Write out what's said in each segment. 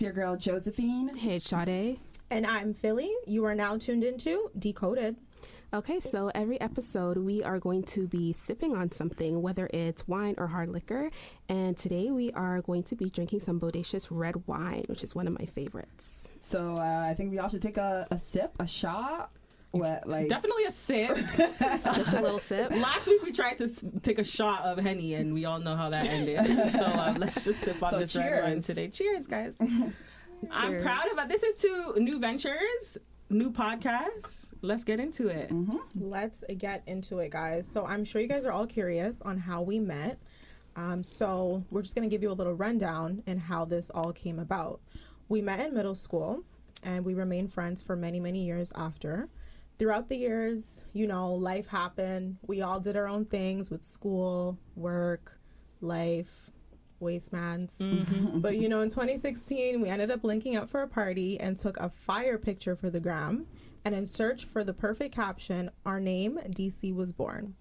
your girl Josephine. Hey, Sade. And I'm Philly. You are now tuned into Decoded. Okay, so every episode we are going to be sipping on something, whether it's wine or hard liquor. And today we are going to be drinking some bodacious red wine, which is one of my favorites. So I think we all should take a sip, a shot. Definitely a sip. Just a little sip. Last week we tried to take a shot of Henny, and we all know how that ended. So let's just sip on this red wine today. Cheers, guys. I'm proud of it. This is 2 new ventures, new podcasts. Let's get into it. Mm-hmm. Let's get into it, guys. So I'm sure you guys are all curious on how we met. So we're just going to give you a little rundown and how this all came about. We met in middle school, and we remained friends for many, many years after. Throughout the years, you know, life happened. We all did our own things with school, work, life, wastemans. Mm-hmm. But, you know, in 2016, we ended up linking up for a party and took a fire picture for the gram. And in search for the perfect caption, our name, DC, was born.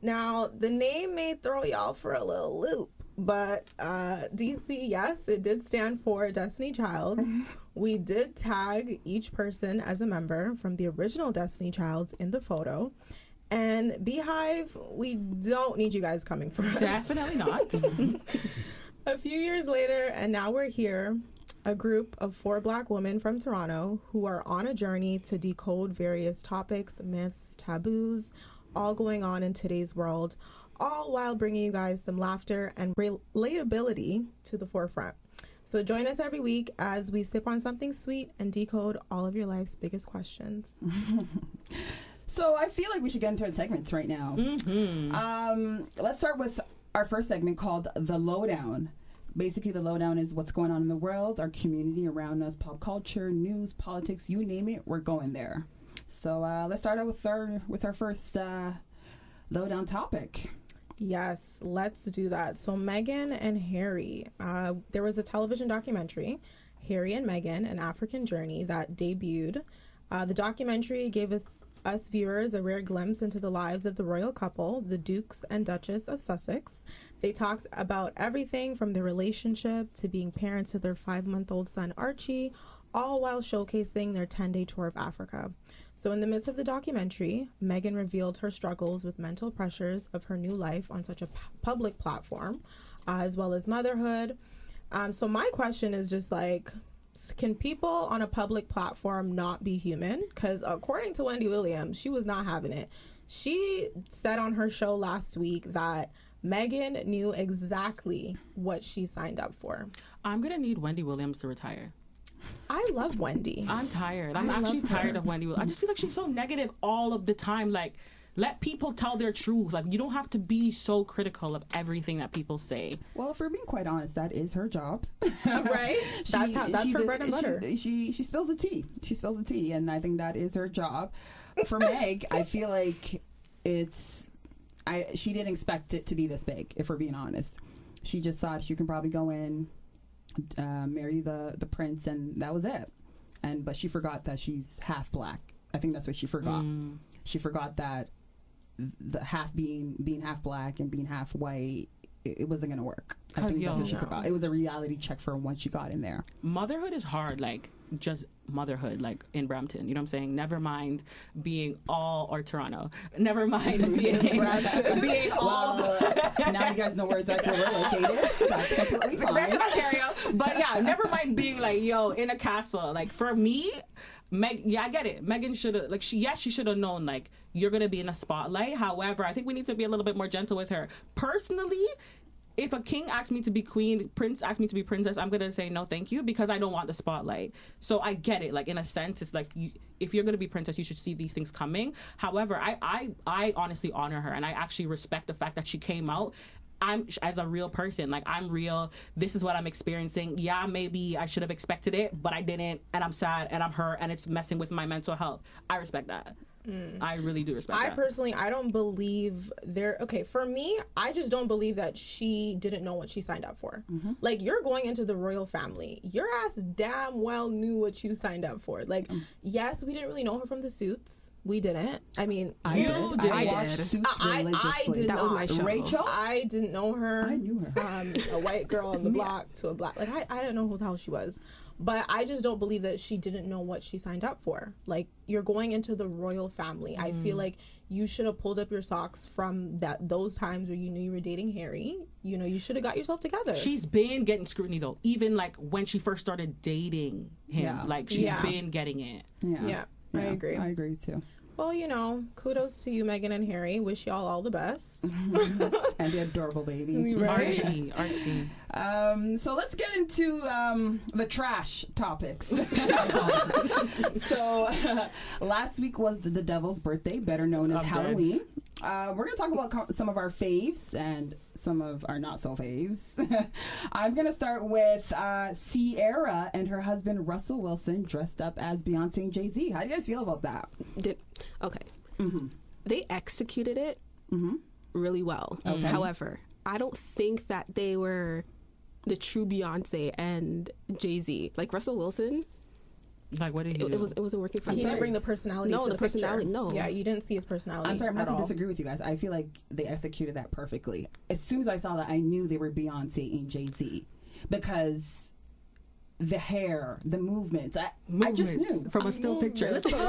Now, the name may throw y'all for a little loop, but DC, yes, it did stand for Destiny Childs. We did tag each person as a member from the original Destiny Childs in the photo. And Beehive, we don't need you guys coming for us. Definitely not. A few years later, and now we're here, a group of 4 Black women from Toronto who are on a journey to decode various topics, myths, taboos, all going on in today's world, all while bringing you guys some laughter and relatability to the forefront. So join us every week as we sip on something sweet and decode all of your life's biggest questions. So I feel like we should get into our segments right now. Mm-hmm. Let's start with our first segment called The Lowdown. Basically, the lowdown is what's going on in the world, our community around us, pop culture, news, politics, you name it, we're going there. So let's start out with our first lowdown topic. Yes, let's do that. So Meghan and Harry, there was a television documentary, Harry and Meghan, An African Journey, that debuted. The documentary gave us viewers a rare glimpse into the lives of the royal couple, the Dukes and Duchess of Sussex. They talked about everything from their relationship to being parents to their 5-month-old son Archie, all while showcasing their 10-day tour of Africa. So in the midst of the documentary, Meghan revealed her struggles with mental pressures of her new life on such a public platform, as well as motherhood. So my question is just like, can people on a public platform not be human? Because according to Wendy Williams, she was not having it. She said on her show last week that Meghan knew exactly what she signed up for. I'm going to need Wendy Williams to retire. I love Wendy. I'm tired. I'm actually tired of Wendy Williams. I just feel like she's so negative all of the time. Like, let people tell their truth. Like, you don't have to be so critical of everything that people say. Well, if we're being quite honest, that is her job. Right? That's her bread and butter. She spills the tea. She spills the tea, and I think that is her job. For Meg, I feel like she didn't expect it to be this big, if we're being honest. She just thought she can probably go in, marry the prince, and that was it. But she forgot that she's half black. I think that's what she forgot. She forgot that the half being half black and being half white, it wasn't gonna work. I think that's what she forgot. It was a reality check for her once she got in there. Motherhood is hard, like just motherhood, like in Brampton. You know what I'm saying? Never mind being or Toronto. Never mind being all. Now you guys know where exactly we're located. That's completely fine. Brampton, Ontario. But yeah, never mind being like, in a castle. Like for me, I get it. Meghan should have, she should have known, like, you're going to be in a spotlight. However, I think we need to be a little bit more gentle with her. Personally, if a king asks me to be queen, prince asks me to be princess, I'm going to say no thank you because I don't want the spotlight. So I get it. Like, in a sense, it's like, if you're going to be princess, you should see these things coming. However, I honestly honor her, and I actually respect the fact that she came out as a real person. Like, I'm real. This is what I'm experiencing. Yeah, maybe I should have expected it, but I didn't, and I'm sad, and I'm hurt, and it's messing with my mental health. I respect that. I really do respect that. I personally, I don't believe for me, I just don't believe that she didn't know what she signed up for. Mm-hmm. Like, you're going into the royal family. Your ass damn well knew what you signed up for. Like, yes, we didn't really know her from the Suits. We didn't. I mean, I watched Suits religiously. I did that not. was my show. Rachel? I didn't know her. I knew her. From a white girl on the block to a black. Like, I didn't know who the hell she was. But I just don't believe that she didn't know what she signed up for. Like, you're going into the royal family. I feel like you should have pulled up your socks from those times where you knew you were dating Harry. You know, you should have got yourself together. She's been getting scrutiny, though. Even, like, when she first started dating him. Yeah. Like, she's been getting it. Yeah, I agree. I agree, too. Well, you know, kudos to you, Meghan and Harry. Wish y'all all the best. And the adorable baby. Right? Archie. So let's get into the trash topics. So last week was the devil's birthday, better known as Halloween. We're going to talk about some of our faves and some of our not so faves. I'm going to start with Sierra and her husband Russell Wilson dressed up as Beyonce and Jay-Z. How do you guys feel about that? Okay. They executed it really well. Okay. However, I don't think that they were the true Beyonce and Jay-Z. Like Russell Wilson. Like, what did he do? It wasn't working for me. He didn't bring the personality to the personality, picture. no. Yeah, you didn't see his personality. I'm sorry, I'm at going to all. disagree with you guys. I feel like they executed that perfectly. As soon as I saw that, I knew they were Beyonce and Jay-Z because the hair, the movements, I just knew. From a still picture. It was a video.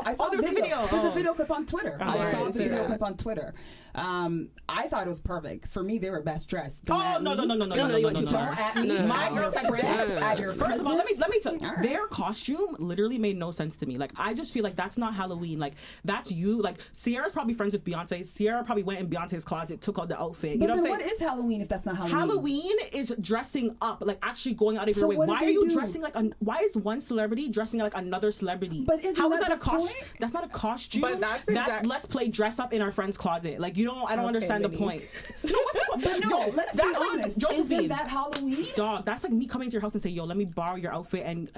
I saw there was a video. There's a video clip on Twitter. I saw the video that. clip on Twitter. I thought it was perfect. For me, they were best dressed. No, you went too far. Don't at me. My girls Your friends, at your First of all, let me tell you, All right. their costume literally made no sense to me. Like, I just feel like that's not Halloween. Like, that's you. Like, Sierra's probably friends with Beyonce. Sierra probably went in Beyonce's closet, took out the outfit. But You know then what I'm saying? what is Halloween if that's not Halloween? Halloween is dressing up, like actually going out of your So way. what did Why they are you do? dressing like why is one celebrity dressing like another celebrity? But isn't How is that that a the costume? point? That's not a costume. But that's let's play dress up in our friend's closet. Like, you don't. I don't Okay, understand the Monique. point. No, what's the point? But no, let's be that's honest. Like Josephine. Isn't that Halloween? Dog, that's like me coming to your house and say, "Yo, let me borrow your outfit and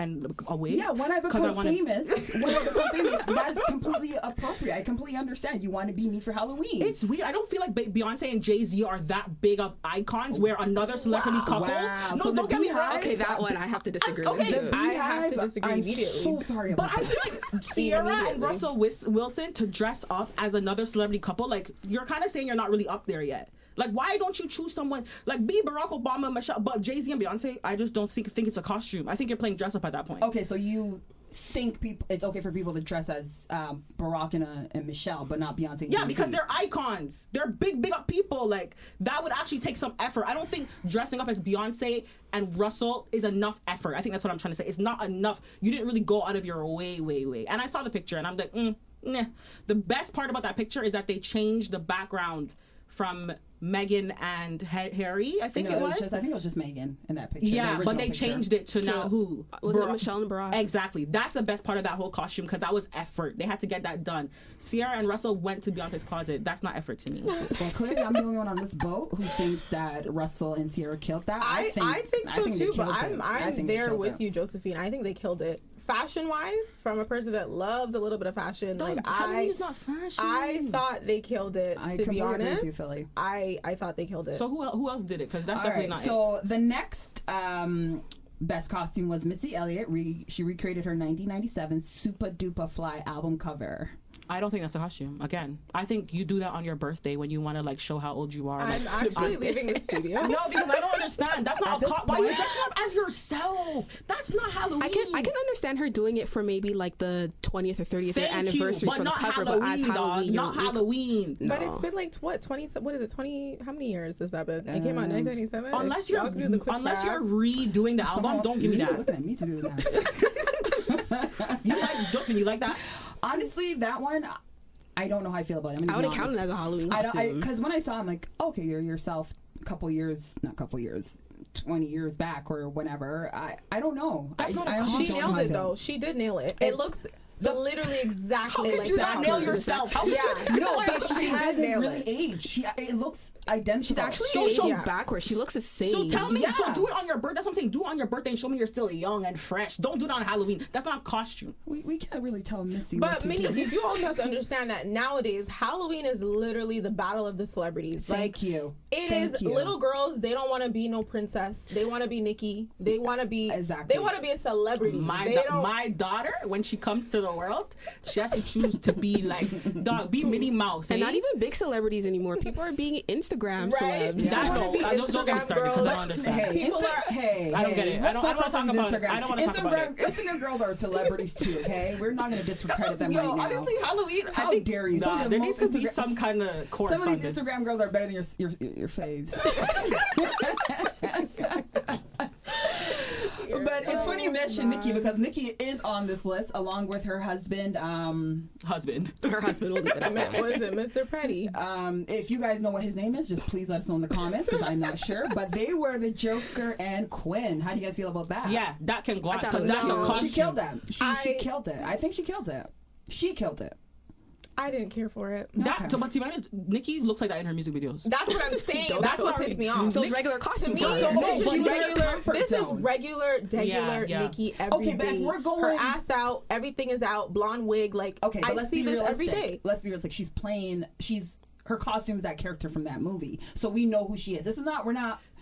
a wig." Yeah, when I become famous, that's completely appropriate. I completely understand. You want to be me for Halloween. It's weird. I don't feel like Beyonce and Jay-Z are that big of icons where another celebrity couple. Wow. No, So the don't get me wrong. Beehives- Okay, that one I have to disagree with Okay, you. I have to disagree I'm immediately. so sorry about But I that. feel like Sierra and Immediately. Russell Wilson to dress up as another celebrity couple, like, you're kind of saying you're not really up there yet. Like, why don't you choose someone like be Barack Obama, Michelle, but Jay-Z and Beyonce? I just don't think it's a costume. I think you're playing dress up at that point. Okay, so you think it's okay for people to dress as Barack and Michelle, but not Beyonce and Yeah, Jay-Z. because they're icons. They're big up people. Like, that would actually take some effort. I don't think dressing up as Beyonce and Russell is enough effort. I think that's what I'm trying to say. It's not enough. You didn't really go out of your way. And I saw the picture and I'm like, nah. The best part about that picture is that they changed the background from Meghan and Harry, I think it was. I think it was just Meghan in that picture. Yeah, but they changed it to now who? Was it Michelle and Barack? Exactly. That's the best part of that whole costume because that was effort. They had to get that done. Sierra and Russell went to Beyonce's closet. That's not effort to me. Well, clearly I'm the only one on this boat who thinks that Russell and Sierra killed that. I think so too, but I'm there with you. you, Josephine. I think they killed it. Fashion wise, from a person that loves a little bit of fashion, Halloween is not fashion. I thought they killed it. To be honest, agree with you, Philly. I thought they killed it. So who else did it? Because that's definitely not it. So the next best costume was Missy Elliott. She recreated her 1997 Super Duper Fly album cover. I don't think that's a costume. Again, I think you do that on your birthday when you want to like show how old you are. I'm actually leaving the studio. No, because I don't understand. That's not a why are you dressing up as yourself? That's not Halloween. I can understand her doing it for maybe like the 20th or 30th anniversary but for the not cover, Halloween, but as Halloween, not Halloween. But it's been like what 20? What is it? 20? How many years has that been? It came out in 1997. Unless you're redoing the album, don't give me that. Look at me to do that. You like Josephine? You like that? Honestly, that one. I don't know how I feel about it. I wouldn't count it as a Halloween costume. Because when I saw it, I'm like, okay, you're yourself 20 years back or whenever. I don't know. That's not a I costume. She nailed it though. She did nail it. It looks literally exactly How like did you not nail yourself? Yeah, No, but she did hasn't nail really it. aged. It looks identical. She's actually So- aging backwards. She looks the same. So tell me, Yeah. so do it on your birthday. That's what I'm saying. Do it on your birthday and show me you're still young and fresh. Don't do it on Halloween. That's not a costume. We can't really tell Missy what But to Monique, do. you do also have to understand that nowadays Halloween is literally the battle of the celebrities. Thank you. It Thank is you. little girls. They don't want to be no princess. They want to be Nikki. They want to be. Exactly. They want to be a celebrity. My daughter, when she comes to the world, she has to choose to be like, dog, be Minnie Mouse. And eh? not even big celebrities anymore. People are being Instagram Right. celebs. Yeah. That's wanna no, be I don't get me Instagram started because I girls. don't understand. Hey, People are- hey, I don't get it. I don't let's wanna talk about it. Instagram. I don't wanna talk about it. Instagram girls are celebrities too. Okay, we're not going to discredit them right now. honestly, Halloween. How I think, dare you? Some Nah, of the there most needs to be Instagram- some kind of course Some on of these this. Instagram girls are better than your faves. But it's funny you mentioned Nikki because Nikki is on this list along with her husband. Husband. Her husband will leave it at that. What is it, Mr. Petty? If you guys know what his name is, just please let us know in the comments because I'm not sure. But they were the Joker and Quinn. How do you guys feel about that? Yeah, that can go on I thought because it was that's a cute. costume. She killed that. She I- killed it. I think she killed it. She killed it. I didn't care for it. Okay. But to be honest, Nikki looks like that in her music videos. That's what I'm saying. That's what pissed me off. So it's regular To costume me, for her. so No, she was in her regular. comfort This zone. is regular, regular Yeah. Nikki every Okay, but if day. we're going- her ass out, everything is out, blonde wig. Like Okay, but I let's see be this realistic. every day. Let's be realistic. Her costume is that character from that movie, so we know who she is.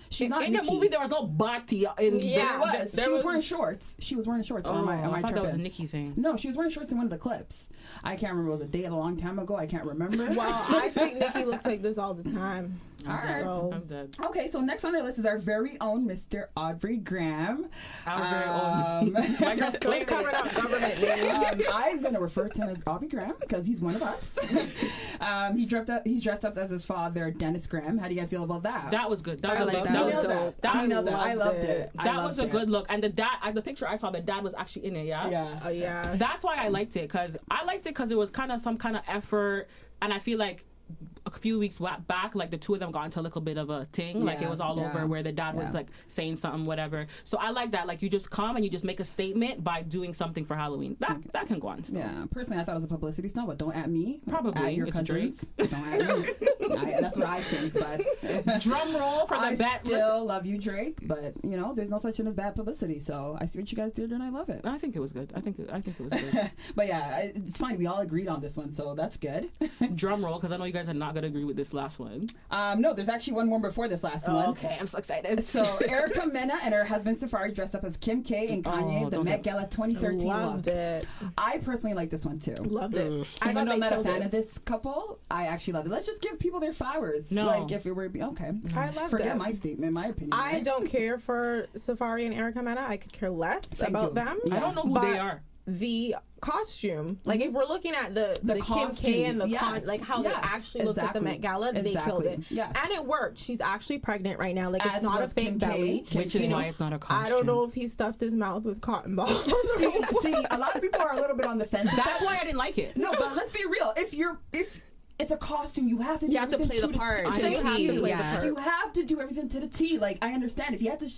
She's not In the Nikki. movie, there was no body. In Yeah. She was wearing shorts. She was wearing shorts. Oh, am I I thought that was a tripping? Nikki thing. No, she was wearing shorts in one of the clips. I can't remember. It was a date a long time ago. I can't remember. Well, I think Nikki looks like this all the time. All right. So, I'm dead. Okay, so next on our list is our very own Mr. Aubrey Graham. Our very own. My girl's don't cover claiming up government names. I'm gonna refer to him as Aubrey Graham because he's one of us. He dressed up as his father, Dennis Graham. How do you guys feel about that? That was good. That I was like a that. that was was dope. I know that. I loved loved it. it. that was a good look. And the dad, the picture I saw, the dad was actually in it. Yeah. Yeah. Yeah. That's why I liked it because it was kind of some kind of effort, and I feel like a few weeks back, like the two of them got into a little bit of a ting, like it was all over where the dad was like saying something, whatever. So I like that. Like you just come and you just make a statement by doing something for Halloween. That can go on still. Yeah, personally, I thought it was a publicity stunt, but don't at me. Probably. At your It's cousins. Don't at me. That's what I think, but Drum roll for the I bet. still love you, Drake, but there's no such thing as bad publicity. So I see what you guys did, and I love it. I think it was good. I think it was good. But yeah, it's fine. We all agreed on this one, so that's good. Drum roll, because I know you guys are not gonna agree with this last one. No, there's actually one more before this last one. Okay, I'm so excited. So Erica Mena and her husband Safari dressed up as Kim K and Kanye, the don't Met Gala 2013 Loved look. it. I personally like this one too. Loved it. Even though I'm not a killed fan it. of this couple, I actually love it. Let's just give people their flowers. No. Like if it were okay. I loved Forget it. my statement, my opinion. I right? don't care for Safari and Erica Mena. I could care less Thank about you. them. Yeah. I don't know who But they are. The costume, like if we're looking at the Kim K costumes, and the yes, like how yes, they actually looked at the exactly, Met Gala, they killed it. yes. And it worked. She's actually pregnant right now. Like As it's not a was fake Kim K. belly. Which is why it's not a costume. I don't know if he stuffed his mouth with cotton balls. see, a lot of people are a little bit on the fence. That's why I didn't like it. No, but let's be real. If it's a costume, you have to do You have to everything play the part to to the the T. T, play the yeah. part. You have to do everything to the T. Like I understand if he had to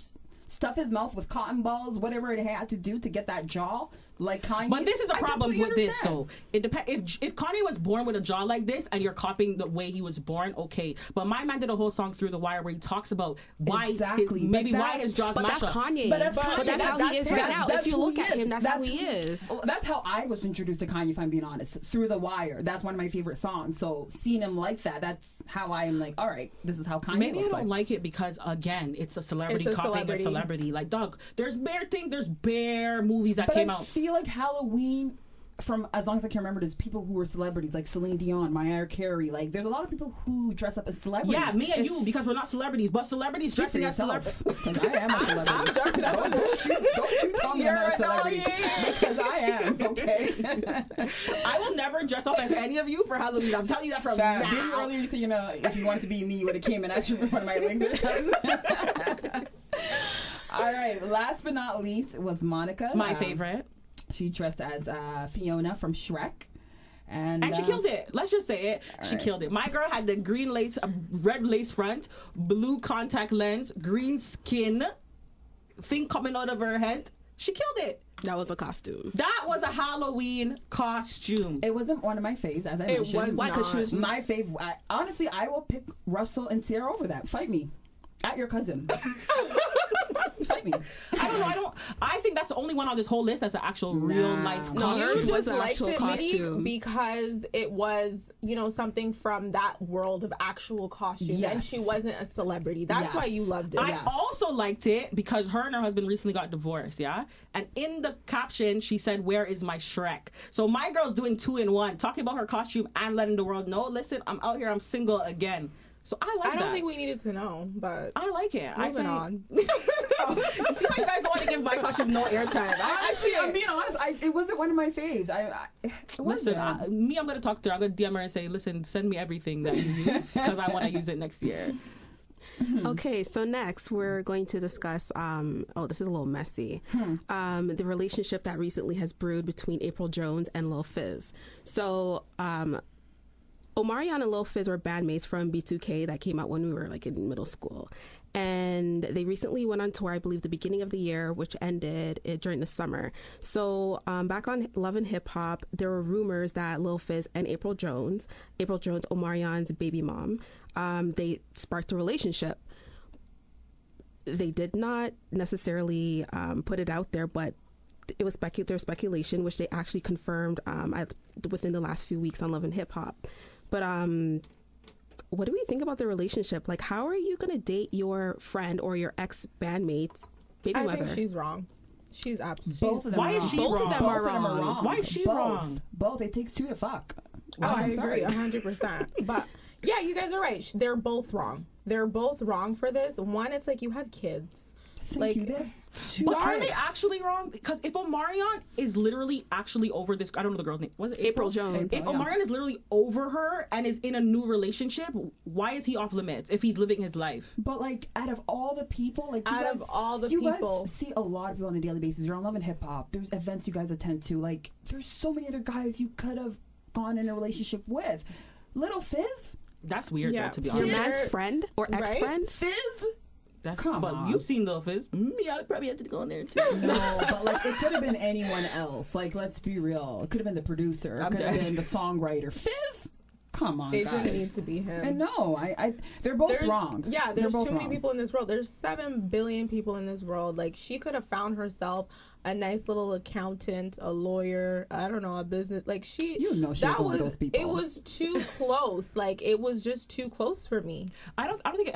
stuff his mouth with cotton balls, whatever it had to do to get that jaw, like Kanye. But this is the I problem completely with this, understand. though. It depends. If Kanye was born with a jaw like this, and you're copying the way he was born, okay. But my man did a whole song Through the Wire where he talks about why Exactly. why his jaw's But match that's up. Kanye. But that's Kanye. That's how he is him. right now. That's If you who look he at is. him, that's how he is. That's how I was introduced to Kanye, if I'm being honest. Through the Wire. That's one of my favorite songs. So seeing him like that, that's how I'm like, all right, this is how Kanye Maybe I looks don't like it because again, it's a celebrity It's a copying a celebrity. celebrity. Like, dog, there's bare movies that But came I out. feel like Halloween, from as long as I can remember, there's people who were celebrities like Celine Dion, Mariah Carey. Like there's a lot of people who dress up as celebrities. Yeah, me and you, It's- because we're not celebrities, but celebrities Speak for dressing as yourself, celebrities. 'cause I am a celebrity. I'm dressing up. Don't you tell me I'm not a celebrity, because I am. Okay. I will never dress up as any of you for Halloween. I'm telling you that from now. Did you earlier say if you wanted to be me, you would have came and asked you for one of my wigs or something? All right. Last but not least was Monica. My favorite. She dressed as Fiona from Shrek. And she killed it. Let's just say it. She killed it. My girl had the green lace, red lace front, blue contact lens, green skin, thing coming out of her head. She killed it. That was a costume. That was a Halloween costume. It wasn't one of my faves, as I It mentioned. was Why? Because she was. My fave. Honestly, I will pick Russell and Sierra over that. Fight me. At your cousin. Fight me. I don't know. I think that's the only one on this whole list that's an actual real life No, costume. hers You was just an liked actual it, Monique, costume. because it was, something from that world of actual costumes, and Yes. she wasn't a celebrity. That's why you Yes. loved it. I also liked it because her and her husband recently got divorced, yeah? And in the caption, she said, "Where is my Shrek?" So my girl's doing 2 in 1, talking about her costume and letting the world know, listen, I'm out here, I'm single again. So I like that. I don't think we needed to know, but I like it. moving on. You see why you guys don't want to give my costume no airtime. I'm being honest. It wasn't one of my faves. Listen, I'm going to talk to her. I'm going to DM her and say, listen, send me everything that you use because I want to use it next year. Okay, so next we're going to discuss, this is a little messy, the relationship that recently has brewed between April Jones and Lil Fizz. So, Omarion and Lil Fizz were bandmates from B2K that came out when we were like in middle school. And they recently went on tour, I believe, the beginning of the year, which ended during the summer. So back on Love and Hip Hop, there were rumors that Lil Fizz and April Jones, Omarion's baby mom, they sparked a relationship. They did not necessarily put it out there, but it was there's speculation, which they actually confirmed within the last few weeks on Love and Hip Hop. But what do we think about the relationship? Like, how are you going to date your friend or your ex-bandmate's baby mother? I think she's wrong. She's absolutely Both of them Why are is wrong. she Both wrong? of them are wrong. Why is she wrong? Both. It takes 2 to fuck. I I'm agree sorry. 100%. But yeah, you guys are right. They're both wrong. They're both wrong for this. One, it's like you have kids. Thank you. They have 2 But are kids. they actually wrong? Because if Omarion is literally actually over this, I don't know the girl's name. Was it April Jones. If Omarion is literally over her and is in a new relationship, why is he off limits if he's living his life? But like, out of all the people, like you Out guys, of all the you people. guys see a lot of people on a daily basis. You're on Love and Hip Hop. There's events you guys attend to. Like, there's so many other guys you could have gone in a relationship with. Little Fizz, That's weird, Yeah. though, to be Your honest. man's friend or Right? ex-friend? Fizz. That's Come but on. you've seen Lil Fizz. Yeah, I probably have to go in there too. No, but like it could have been anyone else. Like, let's be real. It could have been the producer. It I'm could have dead. been the songwriter. Fizz. Come on, It guys. didn't need to be him. And no, they're both wrong. Yeah, They're there's both too many wrong. people in this world. There's 7 billion people in this world. Like, she could have found herself a nice little accountant, a lawyer, I don't know, a business. Like, You know she was one of those people. It was too close. Like, it was just too close for me. I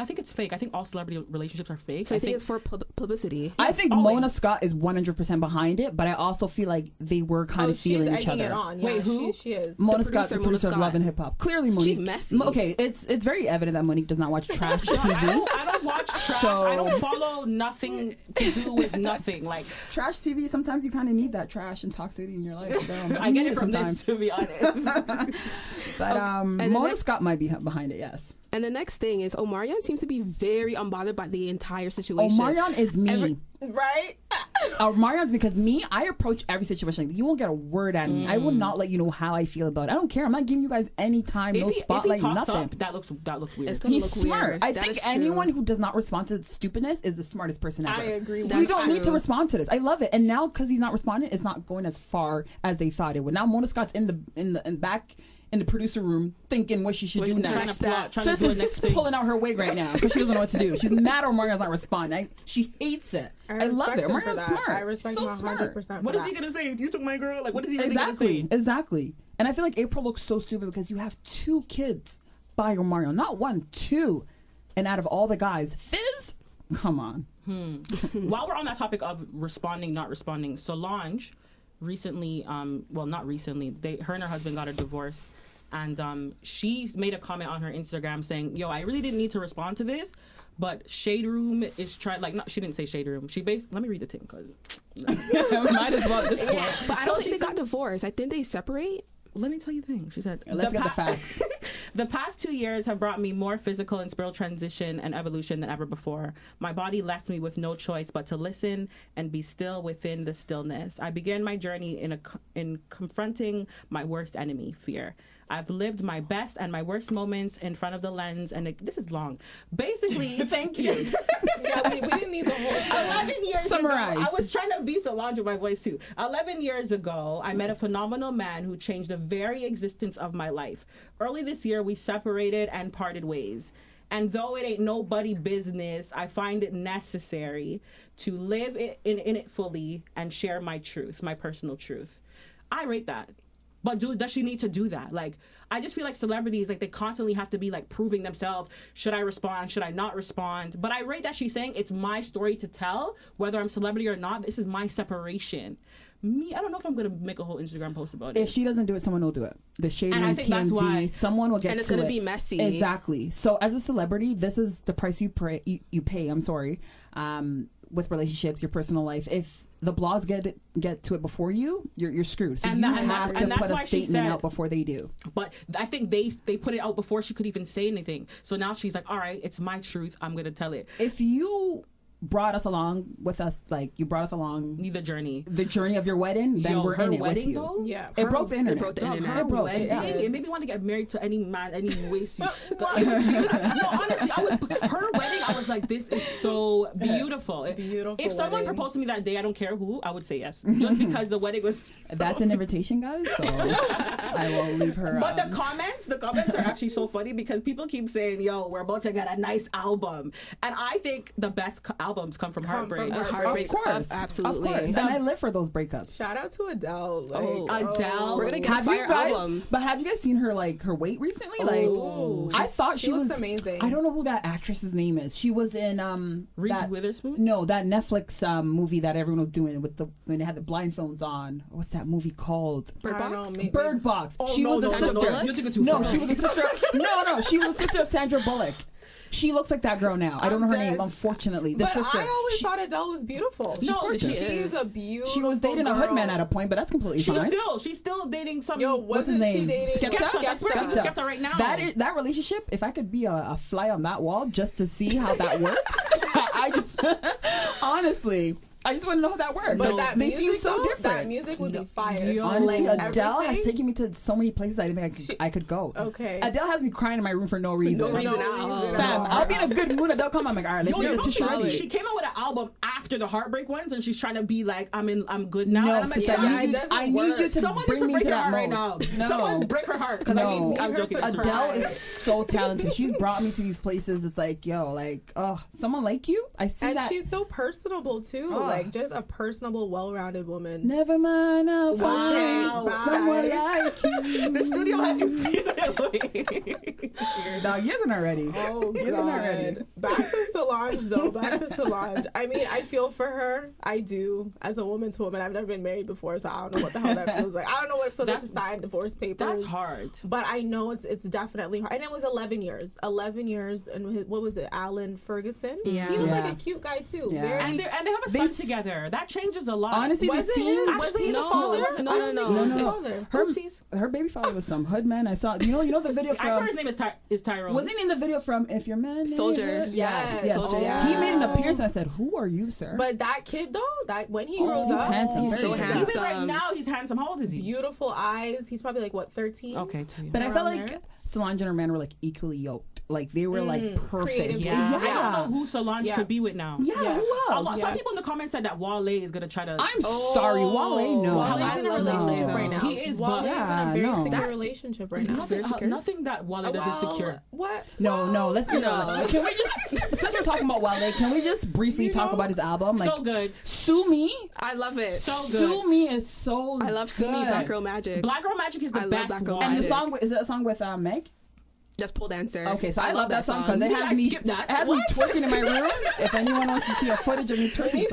think it's fake. I think all celebrity relationships are fake. So I think it's for publicity. I think always. Mona Scott is 100% behind it, but I also feel like they were kind of she's feeling each egging other. it on. Yeah, Wait, who? She is. Mona Scott, producer, the Mona producer of Scott. Love and Hip Hop. Clearly, Monique. She's messy. Okay, it's very evident that Monique does not watch trash TV. I don't watch trash. So- I don't follow nothing to do with nothing. Like Trash TV. Sometimes you kind of need that trash and toxicity in your life. So I you get need it from sometimes. this, to be honest. But and the Mona next- Scott might be behind it. Yes. And the next thing is Omarion seems to be very unbothered by the entire situation. Omarion is me. Right? Marion's because me, I approach every situation. Like, you won't get a word out of me. I will not let you know how I feel about it. I don't care. I'm not giving you guys any time, no if he spotlight, talks nothing. up, that looks weird. It's gonna He's look smart. weird. I That think is true. anyone who does not respond to stupidness is the smartest person ever. I agree with You That's don't need to true. respond to this. I love it. And now because he's not responding, it's not going as far as they thought it would. Now Mona Scott's in the back in the producer room thinking what she should do next. trying Trying to to plot, trying Sis to do the is next thing. pulling out her wig right now because she doesn't know what to do. She's mad Omarion's not responding. She hates it. I love respect it. him for Omarion's that. smart. I respect so him 100%. smart. What is he gonna say? You took my girl. Like, what is he really gonna say? Exactly. And I feel like April looks so stupid because you have 2 kids by Omarion. Not 1, 2. And out of all the guys, Fizz? Come on. While we're on that topic of responding, not responding, Solange recently, not recently, her and her husband got a divorce. And she's made a comment on her Instagram saying, yo, I really didn't need to respond to this, but Shade Room is trying, she didn't say Shade Room. Let me read the thing, because Might as well at this point. But I don't think they got divorced. I think they separate. let me tell you the thing. She said, Let's get the facts. The past 2 years have brought me more physical and spiritual transition and evolution than ever before. My body left me with no choice but to listen and be still within the stillness. I began my journey in confronting my worst enemy, fear. I've lived my best and my worst moments in front of the lens, and this is long. Basically, thank you. Yeah, we didn't need the whole thing. 11 years Summarize. ago, I was trying to be Solange with my voice too. 11 years ago, I met a phenomenal man who changed the very existence of my life. Early this year, we separated and parted ways. And though it ain't nobody business, I find it necessary to live in it fully and share my truth, my personal truth. I rate that. But does she need to do that? Like, I just feel like celebrities, like, they constantly have to be, like, proving themselves. Should I respond? Should I not respond? But I rate that she's saying it's my story to tell, whether I'm celebrity or not. This is my separation. Me, I don't know if I'm going to make a whole Instagram post about it. If she doesn't do it, someone will do it. The Shade And Room I think that's why. TMZ, someone will get to it. And it's going to be messy. Exactly. So as a celebrity, this is the price you pay, I'm sorry, with relationships, your personal life. If the blogs get to it before you, you're screwed. So you have to put a statement out before they do. But I think they put it out before she could even say anything. So now she's like, all right, it's my truth. I'm going to tell it. If you brought us along with us, like you brought us along the journey of your wedding, then we're in it with you. Though? Yeah, it broke the internet. It broke the internet. It broke it. Yeah. It made me want to get married to any man, any waist. No, honestly, her wedding. I was like, this is so beautiful. Beautiful. If someone proposed to me that day, I don't care who, I would say yes, just because the wedding was. That's an invitation, guys. So I will leave her. But the comments are actually so funny because people keep saying, "Yo, we're about to get a nice album," and I think the best albums come from heartbreak. Heartbreak, of course, absolutely. Of course. And I live for those breakups. Shout out to Adele. Adele, we're gonna get a fire album. But have you guys seen her her weight recently? I thought she was amazing. I don't know who that actress's name is. She was in Reese Witherspoon. No, that Netflix movie that everyone was doing when they had the blindfolds on. What's that movie called? Bird Box. Bird Box. She was a sister. You're taking too No, far. she was a sister. No, she was a sister of Sandra Bullock. She looks like that girl now. I don't know her name, unfortunately. The sister. I always thought Adele was beautiful. She's a beautiful. She was dating a hoodman at a point, but that's completely fine. She's still dating some. Yo, what's his name? She dating? Skepta. I swear she's with Skepta right now. That relationship. If I could be a fly on that wall just to see how that works, I just honestly. I just want to know how that works. But they seem so different. That music would be fire. Honestly, Adele has taken me to so many places I didn't think I could go. Okay. Adele has me crying in my room for no reason. No reason at all. Fam, I'll be in a good mood. Adele come, I'm like, all right, let's get this ready. She came out with an album after the heartbreak ones, and she's trying to be like, I'm good now. No, and I'm like, I need you to someone bring me break to her that heart right mode. now. Someone break her heart. Because I'm joking. Adele is so talented. She's brought me to these places. It's like, someone like you. I see and that. And she's so personable too. Like just a personable, well-rounded woman. Never mind, I'll find someone like you. The studio has you feeling. Dog, you isn't already. Oh, God. Back to Solange, though. Back to Solange. I mean, I feel for her. I do. As a woman to woman, I've never been married before, so I don't know what the hell that feels like. I don't know what it feels like to sign divorce papers. That's hard. But I know it's definitely hard. And it was 11 years. 11 years. And what was it? Alan Ferguson? Yeah. He was like a cute guy, too. Yeah. And they have a son together. That changes a lot. Honestly, was he the father? No. Her baby father was some hood man. I saw. You know the video from. I saw his name is Tyrone. Wasn't he in the video from If Your Man Soldier? Yes. Soldier. Yeah. He made an appearance. And I said, "Who are you, sir?" But that kid though, that when he grows up, handsome. He's so handsome. Even right now, he's handsome. How old is he? Beautiful eyes. He's probably like 13. Okay, but I felt like Solange and her man were like equally yoked. Like they were like perfect. Yeah. I don't know who Solange could be with now. Yeah, who else? Some people in the comments said that Wale is gonna try to. I'm sorry, Wale. No, Wale's in a relationship right now. He is, Wale's in a very secure that relationship right now. Nothing that Wale does is secure. What? No. Let's Can we just since we're talking about Wale, can we just briefly talk about his album? Like, so good. Sue Me. I love it. So good. Sue Me is so. I love Sue Me. Black Girl Magic. Black Girl Magic is the best one. And the song is that a song with Meg? That's Pole Dancer. Okay, so I love that song because it has me twerking in my room. If anyone wants to see a footage of me twerking,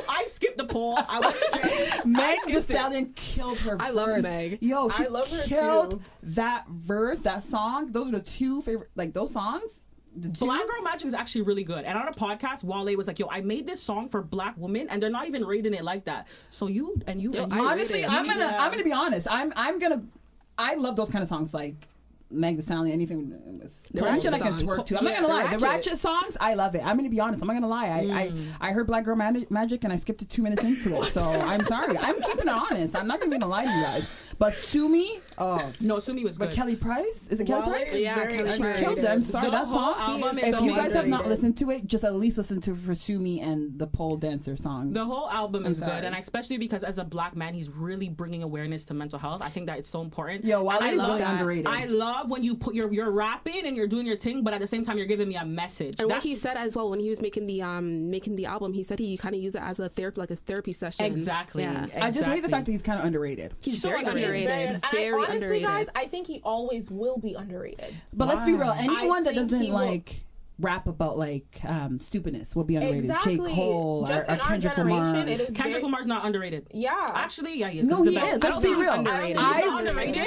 I skipped the pole. I went straight. Meg Thee Stallion killed her verse. I love Meg. Yo, she killed too. that verse, that song. Those are the two favorite, like those songs. Black Girl Magic is actually really good. And on a podcast, Wale was like, "Yo, I made this song for Black women, and they're not even rating it like that." So honestly, I'm gonna be honest. I love those kind of songs like Meg Thee Stallion, anything with the ratchet I can twerk to. I'm not gonna lie. The ratchet songs, I love it. I'm gonna be honest. I'm not gonna lie. I heard Black Girl Magic and I skipped it 2 minutes into it. So I'm sorry. I'm keeping it honest. I'm not gonna lie to you guys. But Sue Me, Oh. No, Sumi was good. But Kelly Price? Is it Kelly Wale Price? is Yeah, very Kelly Price. underrated. Killed them. Sorry, The that whole song. album is If so you guys have not underrated. listened to it, just at least listen to for Sumi and the pole dancer song. The whole album is sorry. good, and especially because as a black man, he's really bringing awareness to mental health. I think that it's so important. Yo, Wale And I is love really that. underrated. I love when you put you're rapping and you're doing your thing, but at the same time you're giving me a message. And what That's he said as well when he was making the album, he said he kind of used it as a therapy session. exactly. Yeah. I just hate the Exactly. fact that he's kind of underrated. He's So very underrated. underrated. And Very honestly, underrated. guys, I think he always will be underrated. But let's be Why? real. Anyone that think doesn't he will- like rap about like stupidness will be underrated. Exactly. J. Cole Just or in our Kendrick generation, Lamar. it is Kendrick very- Lamar's not underrated. Yeah. Actually, yeah, he is. 'cause No, he's he the best. is. I Let's don't be think he's real. underrated. He's not I underrated.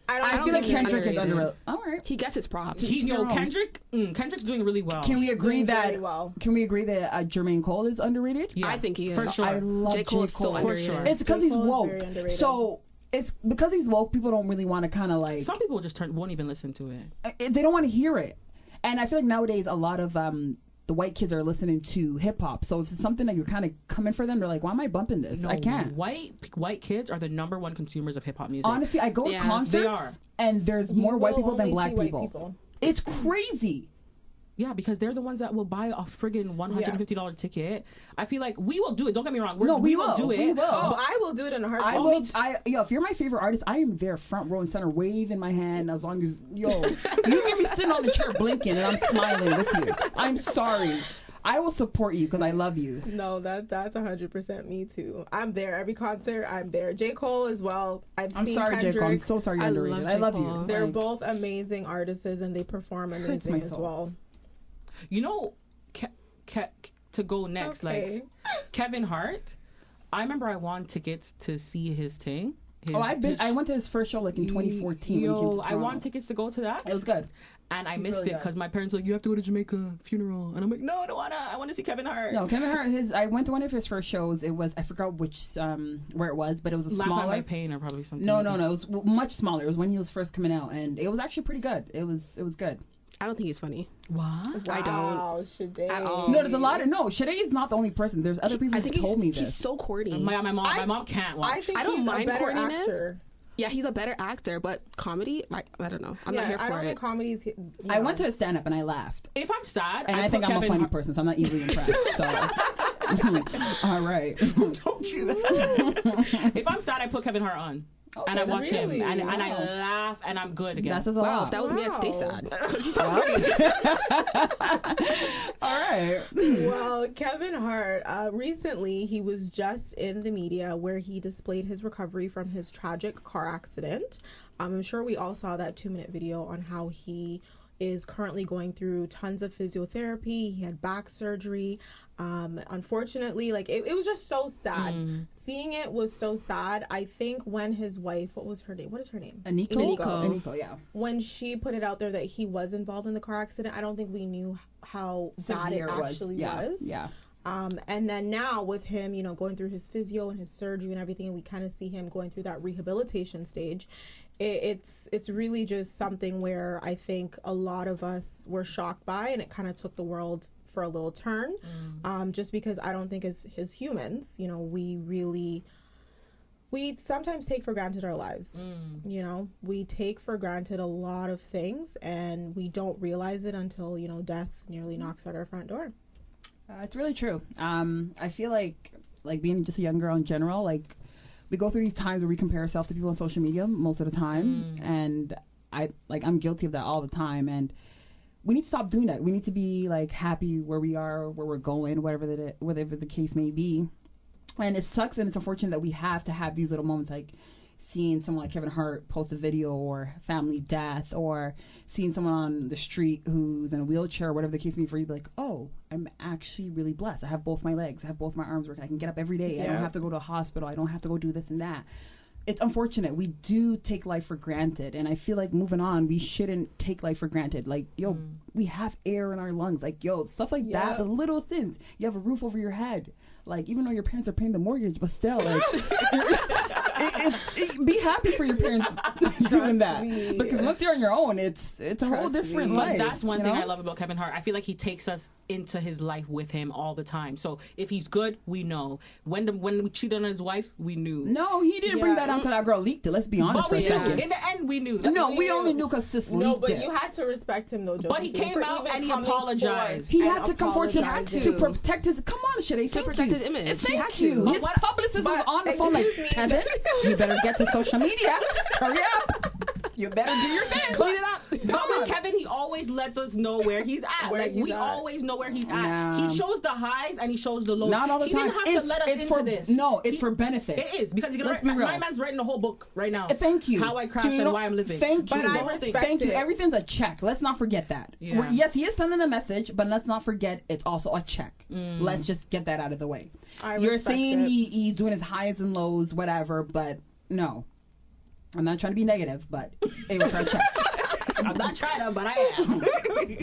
I don't feel think like he's Kendrick is underrated. underrated. All right. He gets his props. He's no strong. Kendrick's doing really well. Can we agree doing that? very well. Can we agree that Jermaine Cole is underrated? Yeah, I think he is. for sure. I love J. Cole is so Cole. underrated. sure. It's because J. he's Cole is woke. very underrated. So it's because he's woke. People don't really want to kind of like. Some people just won't even listen to it. They don't want to hear it. And I feel like nowadays a lot of the white kids are listening to hip hop. So if it's something that you're kind of coming for them, they're like, "Why am I bumping this? I can't." White kids are the #1 consumers of hip hop music. Honestly, I go to Yeah. concerts They are. and there's more You white will people than only black see white people. people. It's crazy. Yeah, because they're the ones that will buy a friggin' $150 ticket. I feel like we will do it. Don't get me wrong. No, we we will will. do it. We will. Oh, I will do it in a heartbeat. I will. If you're my favorite artist, I am there, front row and center, waving my hand as long as you can be sitting on the chair blinking and I'm smiling with you. I'm sorry. I will support you because I love you. No, that's 100% me too. I'm there every concert. I'm there. J. Cole as well. I'm seen sorry, Kendrick. J. Cole. I'm so sorry you're I underrated. love I love J. Cole. you. They're Like, both amazing artists and they perform amazing my as soul. well. You know, to go next, Okay. like Kevin Hart. I remember I won tickets to see his thing. I went to his first show like in 2014 when he came to Yo, Toronto. I won tickets to go to that. It was good. And I He's missed really it good. because my parents were like, you have to go to Jamaica funeral. And I'm like, no, I don't wanna. I want to see Kevin Hart. No, Kevin Hart. I went to one of his first shows. It was I forgot which where it was, but it was a Laugh at My smaller. Pain or probably something. No, like no, that. no. It was much smaller. It was when he was first coming out, and it was actually pretty good. It was good. I don't think he's funny. What? I don't. Wow, Shade. At all. No, there's a lot of Shade is not the only person. There's other people I who think told me he's this. so corny. My mom can't watch. I think I don't he's mind a better corniness. actor. Yeah, he's a better actor, but comedy, I don't know. I'm not here I for don't it. think comedies. I went to a stand up and I laughed, If I'm sad, and I think put I'm a Kevin funny Hart- person, so I'm not easily impressed. So, all right. Don't do that. If I'm sad, I put Kevin Hart on. And I Okay, watch really? him, and I Wow. laugh, and I'm good again. That says a Wow, lot. if that was me, I'd stay Wow. sad. All right. Well, Kevin Hart, recently he was just in the media where he displayed his recovery from his tragic car accident. I'm sure we all saw that 2-minute video on how he is currently going through tons of physiotherapy. He had back surgery. Unfortunately, like it was just so sad. Seeing it was so sad. I think when his wife, what is her name? Aniko, yeah. When she put it out there that he was involved in the car accident, I don't think we knew how bad it Severe actually was. Yeah. And then now with him, going through his physio and his surgery and everything, and we kind of see him going through that rehabilitation stage. It's really just something where I think a lot of us were shocked by, and it kind of took the world for a little turn. Just because I don't think as humans, we sometimes take for granted our lives. We take for granted a lot of things, and we don't realize it until death nearly knocks at our front door. It's really true. I feel like being just a young girl in general, like we go through these times where we compare ourselves to people on social media most of the time, and I'm guilty of that all the time. And we need to stop doing that. We need to be like happy where we are, where we're going, whatever the case may be. And it sucks and it's unfortunate that we have to have these little moments, like seeing someone like Kevin Hart post a video or family death, or seeing someone on the street who's in a wheelchair or whatever the case may be, for you to be like, oh, I'm actually really blessed. I have both my legs. I have both my arms working. I can get up every day. I don't have to go to a hospital. I don't have to go do this and that. It's unfortunate. We do take life for granted. And I feel like moving on, we shouldn't take life for granted. Like, yo, we have air in our lungs. Like, yo, stuff like that, the little things. You have a roof over your head. Like, even though your parents are paying the mortgage, but still, like, be happy for your parents doing that. me. Because once you're on your own, it's a whole Trust different me. life. But that's one you thing know? I love about Kevin Hart. I feel like he takes us into his life with him all the time. So if he's good, we know. When we cheated on his wife, we knew. No, he didn't bring that out until that girl leaked it. Let's be honest But for a we knew. second. In the end, we knew. No, we only knew because sis leaked No, but it. you had to respect him though, Joe. But he came out and he apologized. He had to come forward to apologizing. protect his. Come on, Shade. To protect his image. He had Thank to. you. But His what- publicist was but on the phone like, excuse me. Kevin, you better get to social media. Hurry up. You better do your thing. Clean it up. But with Kevin, he always lets us know where he's at. Where Like he's we at. always know where he's at. Nah. He shows the highs and he shows the lows. Not all the he time. didn't have to let us into for, this. No, it's for benefit. It is because Let's be real. my man's writing the whole book right now. Thank you. How I crafted So, you know, and why I'm living. Thank But you. I respect Thank you. it. Everything's a check. Let's not forget that. Yeah. Yes, he is sending a message, but let's not forget it's also a check. Let's just get that out of the way. You're respect saying it. he's doing his highs and lows, whatever, but no. I'm not trying to be negative, but it was for a check. I'm not trying to, but I am.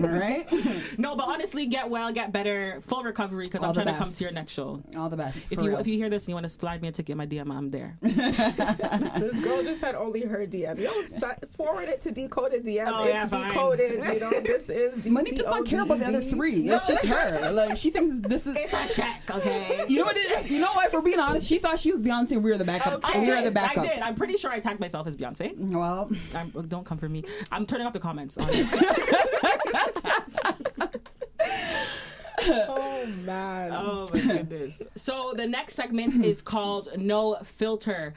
All right? No, but honestly, get well, get better, full recovery because All I'm the trying to come best. to your next show. All the best. If for you real. hear this and you want to slide me a ticket in my DM, I'm there. This girl just said only her DM. Yo, forward it to Decoded DM. Oh, it's yeah, fine. Decoded. You know, this is Monique does not care about the other three. It's just her. Like she thinks this is. It's a check, okay? You know what it is? You know what? For being honest, she thought she was Beyonce and we were the backup. I We were the did. backup. I did. I'm pretty sure I tagged myself as Beyonce. Well, Don't come for me. I'm turning off the comments. On Oh man. Oh my goodness. So the next segment is called No Filter.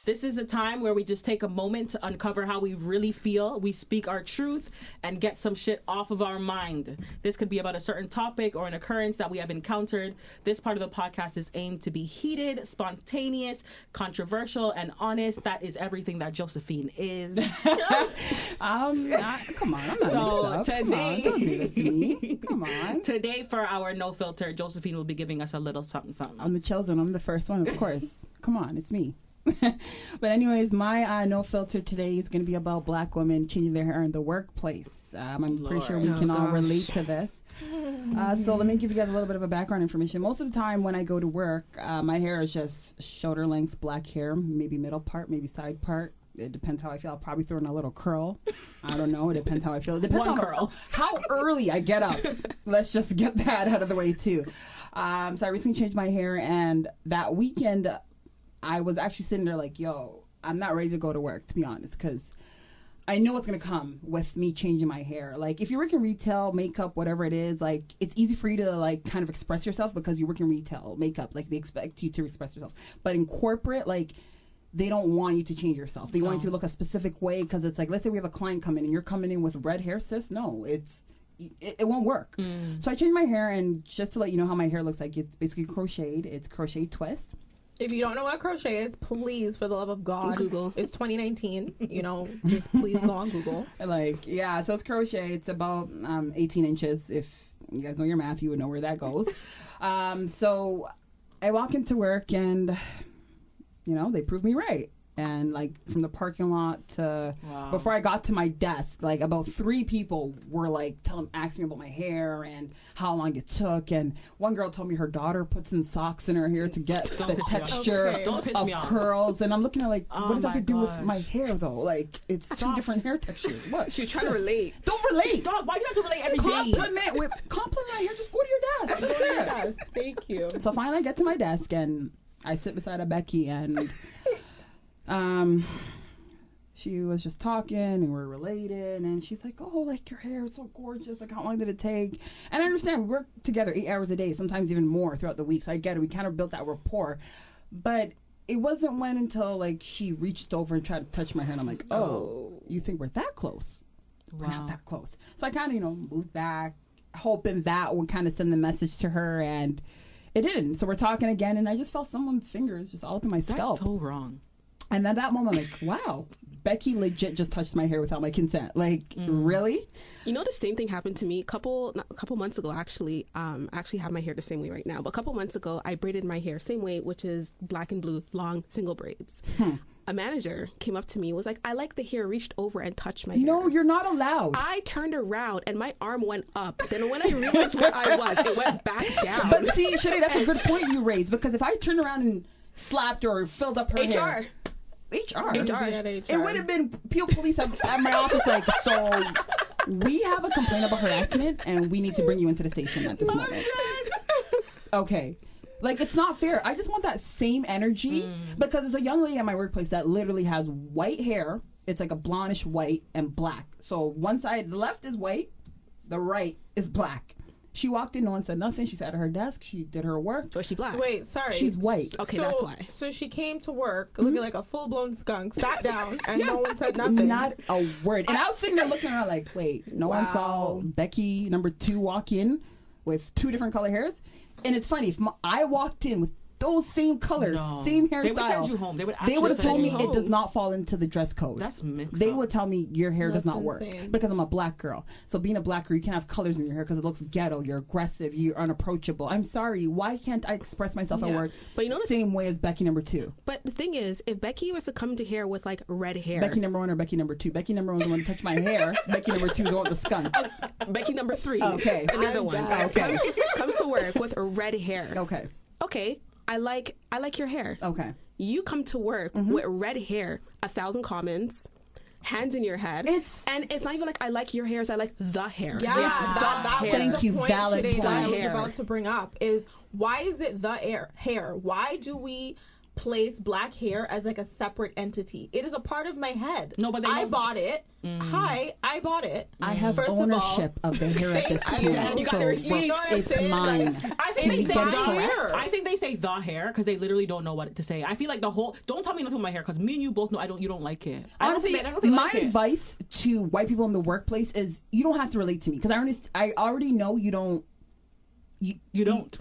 This is a time where we just take a moment to uncover how we really feel. We speak our truth and get some shit off of our mind. This could be about a certain topic or an occurrence that we have encountered. This part of the podcast is aimed to be heated, spontaneous, controversial, and honest. That is everything that Josephine is. come on, I'm not So, mixed up. today- Come on, don't do this to me. Come on. Today, for our No Filter, Josephine will be giving us a little something, something. I'm the chosen. I'm the first one, of course. Come on, it's me. But anyways, my no filter today is going to be about Black women changing their hair in the workplace. I'm pretty sure we Lord. can Oh, all gosh. relate to this. So let me give you guys a little bit of a background information. Most of the time when I go to work, my hair is just shoulder length black hair, maybe middle part, maybe side part. It depends how I feel. I'll probably throw in a little curl. I don't know. It depends how I feel. It depends One on curl. how early I get up. Let's just get that out of the way too. So I recently changed my hair, and that weekend I was actually sitting there like, yo, I'm not ready to go to work, to be honest, because I know what's going to come with me changing my hair. Like, if you work in retail, makeup, whatever it is, like, it's easy for you to, like, kind of express yourself because you work in retail, makeup. Like, they expect you to express yourself. But in corporate, like, they don't want you to change yourself. They want you to look a specific way because it's like, let's say we have a client come in and you're coming in with red hair, sis. No, it won't work. So I changed my hair, and just to let you know how my hair looks like, it's basically crocheted. It's crochet twist. If you don't know what crochet is, please, for the love of God, Google. It's 2019. You know, just please go on Google. Like, yeah, so it's crochet. It's about 18 inches. If you guys know your math, you would know where that goes. So I walk into work, and, you know, they proved me right. And, like, from the parking lot to before I got to my desk, like, about 3 people were, like, asking me about my hair and how long it took. And one girl told me her daughter puts in socks in her hair to get the piss me off. texture Okay. Don't piss of me off. curls. And I'm looking at, like, Oh what does that have my to do with gosh. my hair, though? Like, it's 2 Socks. different hair textures. What? She's trying to relate. Don't relate. Dog, why do you have to relate every day? Compliment my hair. Just go to your desk. That's it. Yes, thank you. So finally I get to my desk, and I sit beside a Becky, and she was just talking, and we're related, and she's like, oh, like, your hair is so gorgeous, like, how long did it take? And I understand we work together 8 hours a day, sometimes even more throughout the week, so I get it. We kind of built that rapport, but it wasn't when until, like, she reached over and tried to touch my hair, and I'm like, oh, you think we're that close? We're not that close. So I kind of, you know, moved back, hoping that would kind of send the message to her, and it didn't. So we're talking again, and I just felt someone's fingers just all up in my scalp. That's so wrong. And at that moment, I'm like, wow, Becky legit just touched my hair without my consent. Like, really? You know, the same thing happened to me a couple months ago, actually. I actually have my hair the same way right now. But a couple months ago, I braided my hair same way, which is black and blue, long, single braids. A manager came up to me, was like, I like the hair, reached over and touched my hair. No, you're not allowed. I turned around and my arm went up. Then when I realized where I was, it went back down. But see, Shade, that's a good point you raised, because if I turned around and slapped her or filled up her hair. HR. HR. Be at HR. It would have been police at my office like, so we have a complaint about harassment and we need to bring you into the station at this moment. Okay. Like, it's not fair. I just want that same energy because there's a young lady at my workplace that literally has white hair. It's like a blondish white and black. So one side, the left is white, the right is black. She walked in, no one said nothing. She sat at her desk. She did her work. Was she black? Wait, sorry. She's white. Okay, so, that's why. So she came to work looking like a full-blown skunk, sat down, and no one said nothing. Not a word. And I was sitting there looking around like, wait, no one saw Becky number 2 walk in with 2 different color hairs. And it's funny, if I walked in with those same colors, same hairstyle, they would send you home. They would have told me home. it does not fall into the dress code. That's mixed They up. would tell me your hair does That's not work insane. because I'm a black girl. So being a black girl, you can't have colors in your hair because it looks ghetto. You're aggressive. You're unapproachable. I'm sorry. Why can't I express myself at work But you know same way as Becky number 2? But the thing is, if Becky was to come to here with like red hair, Becky number 1 or Becky number 2? Becky number 1 is the one to touch my hair. Becky number 2 is the one with the skunk. Becky number 3, Okay. another one, Okay. comes to work with red hair. Okay. I like your hair. Okay. You come to work with red hair, 1,000 comments, hands in your head. And it's not even like I like your hair, it's I like the hair. Yeah, It's that the was hair. Thank the you, point, valid Sinead, that I was point. about to bring up is why is it the hair? Why do we place black hair as like a separate entity? It is a part of my head. No, but I bought it. Hi, I bought it. I have First ownership of the hair at this Thank you. point. You got So the receipt. You know what I'm it's saying? mine. I think Can they you say get it the correct? hair. I think they say the hair because they literally don't know what to say. I feel like the whole. Don't tell me nothing with my hair because me and you both know you don't like it. Honestly, I don't think my like it. advice to white people in the workplace is you don't have to relate to me because I already know you don't. You don't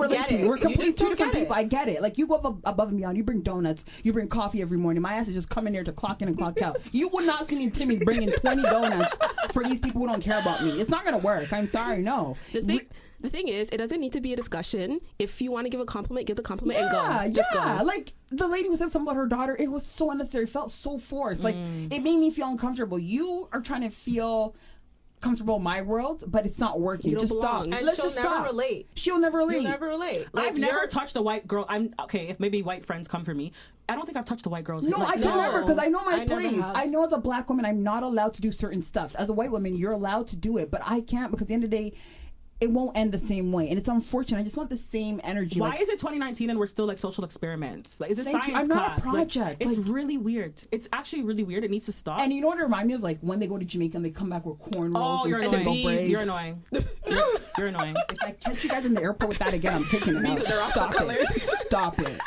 relate get to me. it. We're You completely just two don't different get it. people. I get it. Like you go above and beyond. You bring donuts. You bring coffee every morning. My ass is just coming here to clock in and clock out. You would not see me and Timmy bringing 20 donuts for these people who don't care about me. It's not gonna work. I'm sorry. No. The thing is, it doesn't need to be a discussion. If you want to give a compliment, give the compliment and go. Just go. Like the lady who said something about her daughter, it was so unnecessary. It felt so forced. Like it made me feel uncomfortable. You are trying to feel comfortable in my world, but it's not working. You don't Just belong. stop. And Let's she'll just never stop. relate. She'll never relate. You'll never relate. Like, I've never touched a white girl. I'm okay. If maybe white friends come for me, I don't think I've touched a white girl's. No, hair. I Like, can never because I know my I never place. have. I know as a black woman, I'm not allowed to do certain stuff. As a white woman, you're allowed to do it, but I can't because at the end of the day, it won't end the same way, and it's unfortunate. I just want the same energy. Why is it 2019 and we're still like social experiments? Like, is it Thank you. science I'm not a class? Like, project. it's Like- really weird. It's actually really weird. It needs to stop. And you know what it reminds me of? Like when they go to Jamaica and they come back with cornrows oh, you're and annoying. simple braids. You're annoying. You're annoying. If I catch you guys in the airport with that again, I'm taking it out. with the Rasta Stop colors. it. Stop it.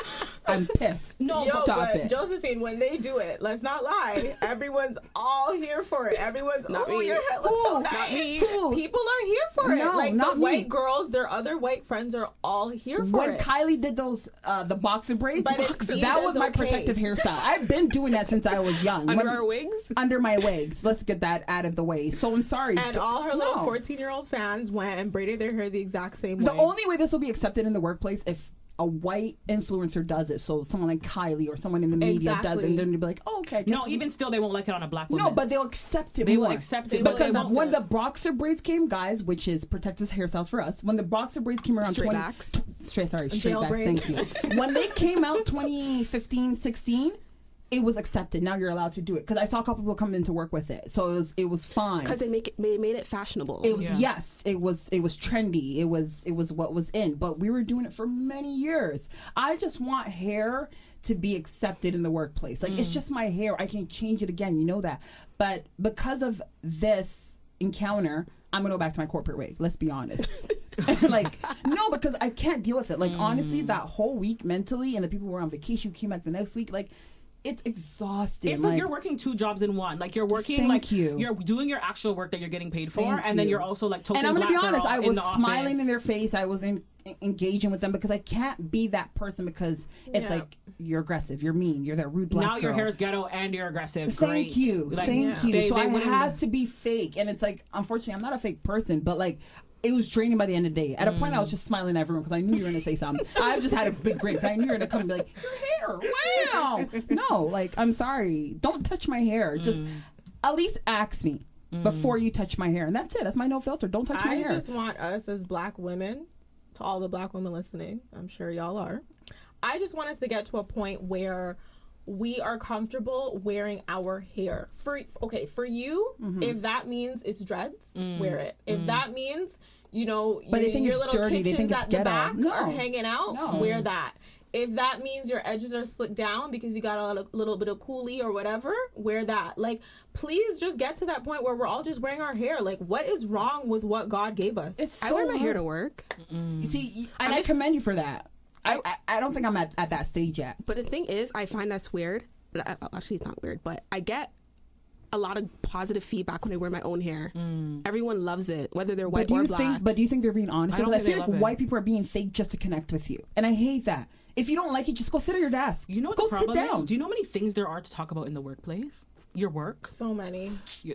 I'm pissed. Yo, Stop but it. Josephine, when they do it, let's not lie. Everyone's all here for it. Everyone's, Not oh, me. your hair looks so Ooh, nice. not me. Ooh. People are here for it. No, Like not the me. white girls, their other white friends are all here for When it. Kylie did those, the boxer braids, But it's seen that as was my okay. protective hairstyle. I've been doing that since I was young. Under When- our wigs? Under my wigs. Let's get that out of the way. So I'm sorry. And all her little No. 14-year-old fans went and braided their hair the exact same way. The only way this will be accepted in the workplace if a white influencer does it. So someone like Kylie or someone in the media does it, Exactly. and then they'll be like, oh, okay. I guess No, even still, they won't like it on a black woman. No, but they'll accept it They more. will accept it, but Because they won't. when the boxer braids came, guys, which is protective hairstyles for us, when the boxer braids came around Straight backs. straight Jail backs, braids. thank you. When they came out 2015, 16, it was accepted. Now you're allowed to do it. Because I saw a couple people come into work with it. So it was fine. Because they made it fashionable. It was Yeah. yes, it was trendy. It was what was in, but we were doing it for many years. I just want hair to be accepted in the workplace. Like it's just my hair. I can change it again, you know that. But because of this encounter, I'm gonna go back to my corporate wig. Let's be honest. Like no, because I can't deal with it. Like honestly, that whole week mentally, and the people who were on vacation who came back the next week, like it's exhausting. It's like you're working 2 jobs in one. Like you're working, Thank like you. you're doing your actual work that you're getting paid for, Thank and then you. you're also like token And I'm gonna black be honest, girl I in was the smiling office. in their face. I was engaging with them because I can't be that person because it's Yeah. like you're aggressive, you're mean, you're that rude black Now your girl. hair is ghetto and you're aggressive. Thank Great. you, Like, thank you. They So I wouldn't- had to be fake, and it's like unfortunately I'm not a fake person, but like. It was draining by the end of the day. At a point, I was just smiling at everyone because I knew you were going to say something. I just had a big grin. I knew you were going to come and be like, your hair, wow. No, like, I'm sorry. Don't touch my hair. Just at least ask me before you touch my hair. And that's it. That's my no filter. Don't touch my I hair. just want us as black women, to all the black women listening, I'm sure y'all are, I just want us to get to a point where we are comfortable wearing our hair. For you, if that means it's dreads, wear it. If that means, but they think your it's little dirty. They kitchens think it's at the ghetto. back No. are hanging out, No. wear that. If that means your edges are slicked down because you got a little bit of coolie or whatever, wear that. Like, please just get to that point where we're all just wearing our hair. Like, what is wrong with what God gave us? I wear my hair to work. You see, and I commend you for that. I don't think I'm at that stage yet. But the thing is, I find that's weird. Actually, it's not weird, but I get a lot of positive feedback when I wear my own hair. Everyone loves it, whether they're white or black. But do you think they're being honest? Because I feel like white people are being fake just to connect with you. And I hate that. If you don't like it, just go sit at your desk. You know what go the problem sit down. is? Do you know how many things there are to talk about in the workplace? Your work. So many.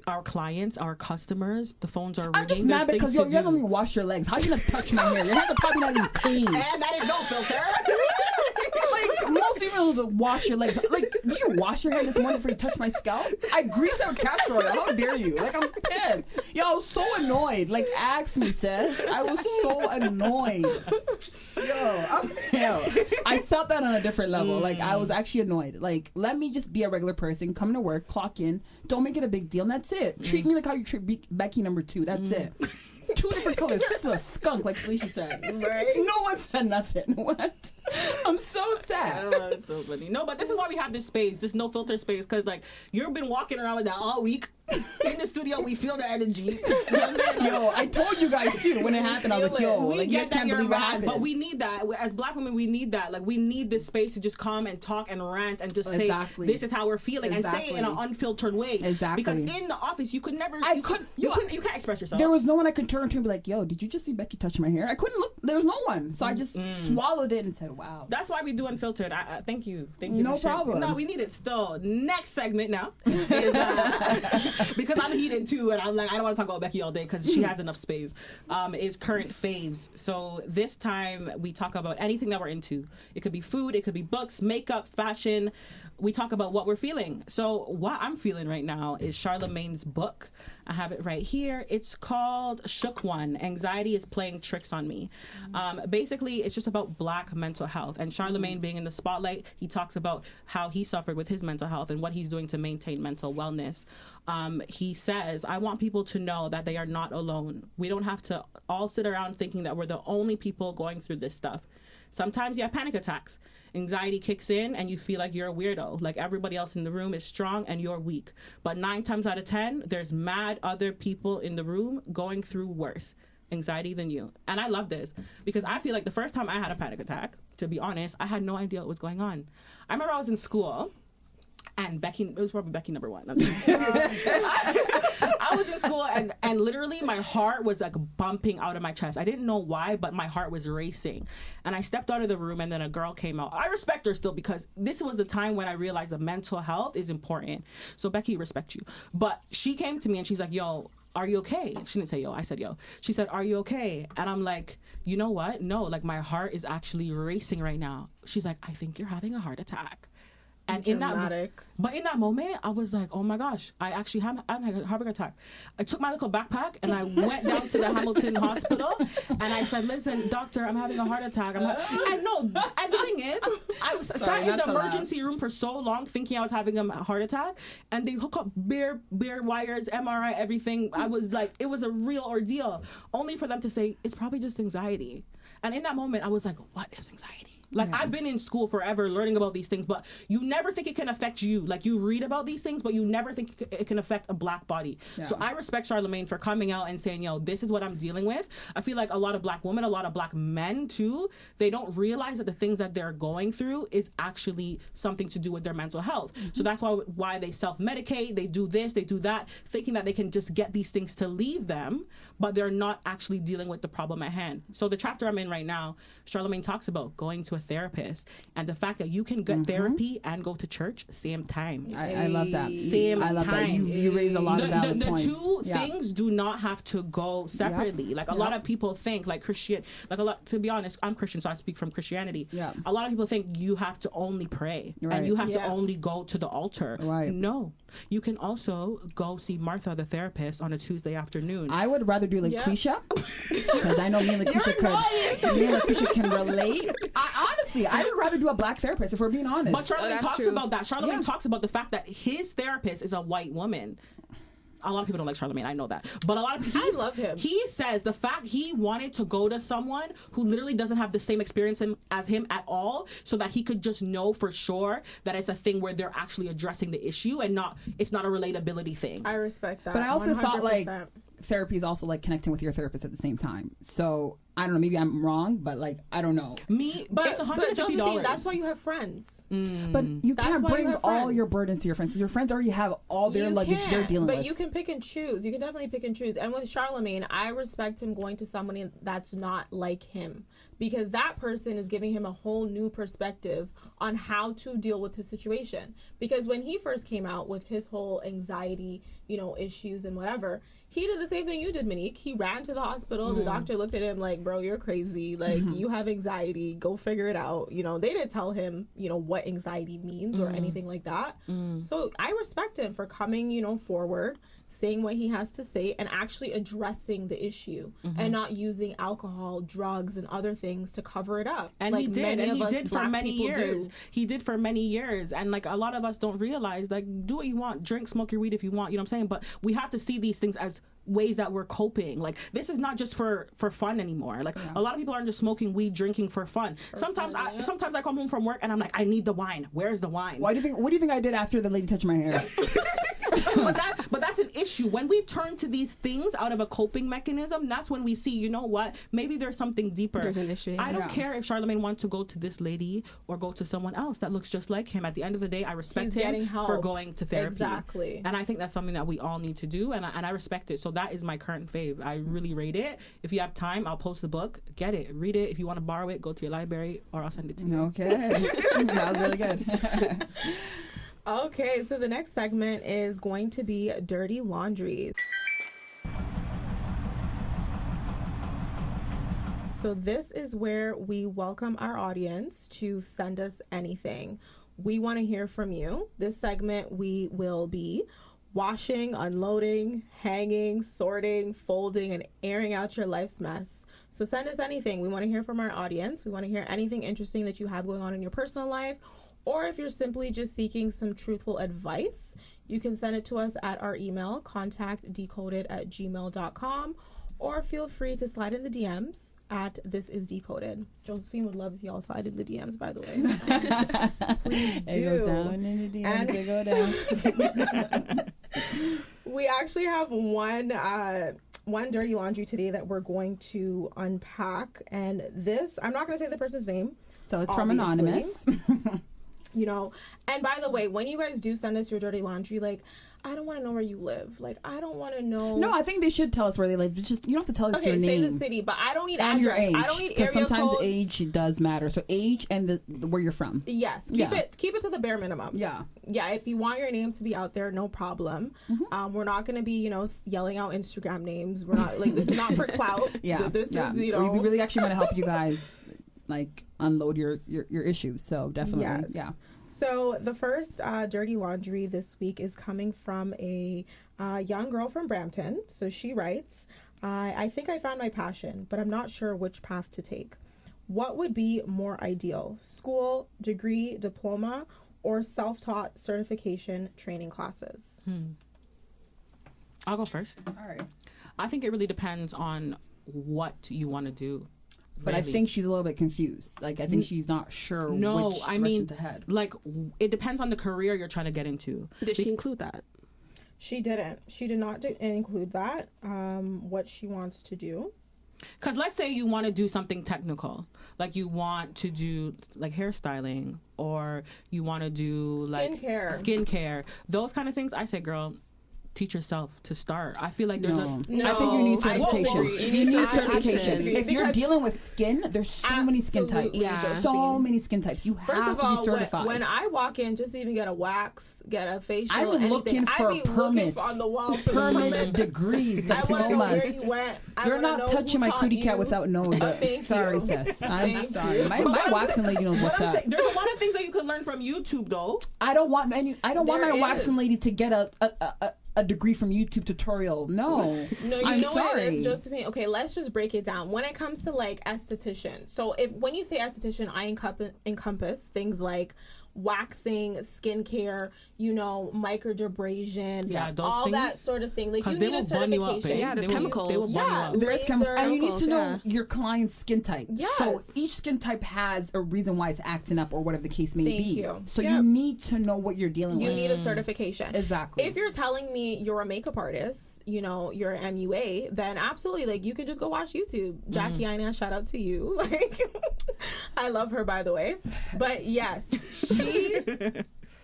Our clients, our customers, the phones are ringing. I'm just mad because you haven't even washed your legs. How are you going to touch my hair? Your hands are probably not even clean. And that is no filter. Like, most people don't wash your legs. Like, did you wash your hair this morning before you touch my scalp? I greased it with castor oil. How dare you? Like, I'm pissed. Yo, I was so annoyed. Like, ask me, sis. I was so annoyed. I felt that on a different level. Like, I was actually annoyed. Like, let me just be a regular person, come to work, clock in, don't make it a big deal, and that's it. Treat me like how you treat Becky number 2. That's it. 2 different colors. This is a skunk, like Felicia said. Right? No one said nothing. What? I'm so upset. That's so funny. No, but this is why we have this space, this no filter space, because like you've been walking around with that all week. In the studio, we feel the energy. You know what I'm saying? Yo, I told you guys too when it happened. I was like, yo, we like, you get guys that can't you're believe what mad, happened. but we need that as Black women. We need that. Like, we need this space to just come and talk and rant and just say this is how we're feeling and say it in an unfiltered way. Exactly. Because in the office, you could never. You can't express yourself. There was no one I could turn to and be like, yo, did you just see Becky touch my hair? I couldn't look. There was no one, so I just swallowed it and said, wow. That's why we do unfiltered. Thank you. No problem. No, we need it still. Next segment now is, because I'm heated too, and I'm like, I don't want to talk about Becky all day because she has enough space. Is current faves. So this time we talk about anything that we're into. It could be food, it could be books, makeup, fashion. We talk about what we're feeling. So what I'm feeling right now is Charlamagne's book. I have it right here. It's called Shook One. Anxiety is Playing Tricks on Me. Basically, it's just about Black mental health. And Charlamagne being in the spotlight, he talks about how he suffered with his mental health and what he's doing to maintain mental wellness. He says, I want people to know that they are not alone. We don't have to all sit around thinking that we're the only people going through this stuff. Sometimes you have panic attacks. Anxiety kicks in and you feel like you're a weirdo. Like everybody else in the room is strong and you're weak. But 9 times out of 10, there's mad other people in the room going through worse anxiety than you. And I love this because I feel like the first time I had a panic attack, to be honest, I had no idea what was going on. I remember I was in school and it was probably Becky number 1. I was in school and literally my heart was like bumping out of my chest. I didn't know why, but my heart was racing. And I stepped out of the room and then a girl came out. I respect her still because this was the time when I realized that mental health is important. So Becky, respect you. But she came to me and she's like, yo, are you okay? She didn't say yo, I said yo. She said, are you okay? And I'm like, you know what? No, like my heart is actually racing right now. She's like, I think you're having a heart attack. And dramatic. in that moment, I was like, oh my gosh, I'm having a heart attack. I took my little backpack and I went down to the Hamilton Hospital and I said, listen, doctor, I'm having a heart attack. And the thing is, I was sat in the emergency room for so long thinking I was having a heart attack and they hook up bare wires, MRI, everything. I was like, it was a real ordeal, only for them to say, it's probably just anxiety. And in that moment, I was like, what is anxiety? Like, I've been in school forever learning about these things, but you never think it can affect you. Like, you read about these things, but you never think it can affect a Black body. Yeah. So I respect Charlamagne for coming out and saying, yo, this is what I'm dealing with. I feel like a lot of Black women, a lot of Black men, too, they don't realize that the things that they're going through is actually something to do with their mental health. Mm-hmm. So that's why they self-medicate, they do this, they do that, thinking that they can just get these things to leave them, but they're not actually dealing with the problem at hand. So the chapter I'm in right now, Charlamagne talks about going to a therapist and the fact that you can get therapy and go to church same time. I love that. I love that. You raise a lot of valid points. The two things do not have to go separately. Yep. Like a lot of people think, like Christian, like a lot. To be honest, I'm Christian, so I speak from Christianity. Yeah. A lot of people think you have to only pray and you have to only go to the altar. Right. No, you can also go see Martha, the therapist, on a Tuesday afternoon. I would rather do like Lakeisha because I know me and Lakeisha can relate. Honestly. honestly, I would rather do a black therapist if we're being honest. But Charlamagne that's talks true. about that. Charlamagne talks about the fact that his therapist is a white woman. A lot of people don't like Charlamagne. I know that. But a lot of people... I love him. He says the fact he wanted to go to someone who literally doesn't have the same experience as him at all, so that he could just know for sure that it's a thing where they're actually addressing the issue and it's not a relatability thing. I respect that. But I also thought, like, 100%. therapy is also, like, connecting with your therapist at the same time. So, I don't know. Maybe I'm wrong, but, like, I don't know. But it's Josephine, $150. that's why you have friends. But you That's can't why you bring have all friends. your burdens to your friends. 'Cause your friends already have all their You luggage they're can, dealing but with. you can pick and choose. You can definitely pick and choose. And with Charlamagne, I respect him going to someone that's not like him, because that person is giving him a whole new perspective on how to deal with his situation. Because when he first came out with his whole anxiety, issues and whatever, he did the same thing you did, Monique. He ran to the hospital. The doctor looked at him like, bro, you're crazy. Like, you have anxiety. Go figure it out. They didn't tell him, what anxiety means or anything like that. So I respect him for coming, forward, saying what he has to say, and actually addressing the issue and not using alcohol, drugs, and other things to cover it up. And like he did, many and of he us did for black many people years. do. He did for many years, and like a lot of us don't realize, like, do what you want, drink, smoke your weed if you want. You know what I'm saying? But we have to see these things as ways that we're coping. Like, this is not just for fun anymore. Like, a lot of people aren't just smoking weed, drinking for fun. Sometimes I come home from work and I'm like, I need the wine. Where's the wine? What do you think I did after the lady touched my hair? But that's an issue. When we turn to these things out of a coping mechanism, that's when we see, you know what? Maybe there's something deeper. There's an issue. I don't care if Charlamagne wants to go to this lady or go to someone else that looks just like him. At the end of the day, I respect He's him getting help. for going to therapy. Exactly. And I think that's something that we all need to do, and I respect it. So that is my current fave. I really rate it. If you have time, I'll post the book. Get it. Read it. If you want to borrow it, go to your library, or I'll send it to you. Okay. That was really good. Okay, so the next segment is going to be Dirty Laundry. So this is where we welcome our audience to send us anything. We want to hear from you. This segment, we will be washing, unloading, hanging, sorting, folding, and airing out your life's mess. So send us anything. We want to hear from our audience. We want to hear anything interesting that you have going on in your personal life. Or if you're simply just seeking some truthful advice, you can send it to us at our email, contactdcoded@gmail.com, or feel free to slide in the DMs at This Is Decoded. Josephine would love if y'all slide in the DMs, by the way. Please do. It goes down in the DMs, they go down. We actually have one dirty laundry today that we're going to unpack. And this, I'm not going to say the person's name. So it's from obviously. Anonymous. And by the way, when you guys do send us your dirty laundry, like, I don't want to know where you live. Like, I don't want to know. No, I think they should tell us where they live. Just, you don't have to tell us your say name. the city, but I don't need And address. your age. I don't need Because area sometimes codes. age does matter. So age and where you're from. Yes, keep it to the bare minimum. Yeah. Yeah, if you want your name to be out there, no problem. Mm-hmm. We're not going to be, yelling out Instagram names. We're not, like, this is not for clout. Yeah. This is, we really actually want to help you guys, like, unload your issues. So definitely. Yes. Yeah. So the first dirty laundry this week is coming from a young girl from Brampton. So she writes, I think I found my passion, but I'm not sure which path to take. What would be more ideal? School, degree, diploma, or self-taught certification training classes? I'll go first. All right. I think it really depends on what you want to do. But I really. think she's a little bit confused. Like, I think she's not sure which direction to head. Like, it depends on the career you're trying to get into. Did she include that? She didn't. She did not include that, what she wants to do. Because let's say you want to do something technical. Like, you want to do, like, hairstyling. Or you want to do, like, skincare. Those kind of things. I say, girl, teach yourself to start. I feel like there's I think you need certification. You need certification. If you're dealing with skin, there's so many skin types. Yeah. So many skin types. You First have of all, to be certified. when I walk in, just to even get a wax, get a facial, I'm anything, looking for I be permits. looking on the wall for Permits, degrees, I want to know where diplomas. you went. You're not touching my cootie cat without knowing that. Thank Sorry, you. sis. I'm Thank sorry. you. My But waxing lady knows what's up. There's a lot of things that you could learn from YouTube, though. I don't want my waxing lady to get a a degree from YouTube tutorial. No, No, you I'm know what it sorry. is, Josephine? Okay, let's just break it down. When it comes to like esthetician, so when you say esthetician, I encompass things like waxing, skincare, microdermabrasion, Yeah, those all things, that sort of thing. Like you they need a will burn you up, certification. Yeah, there's They will- chemicals. They will burn you Yeah. up. There's Laser, and you need to know yeah. your client's skin type. Yes. So each skin type has a reason why it's acting up or whatever the case may Thank be. you. So Yep. you need to know what you're dealing You with. need a certification. Exactly. If you're telling me you're a makeup artist, you're an MUA, then absolutely, like, you can just go watch YouTube. Jackie Ina, shout out to you. Like, I love her, by the way. But yes, she.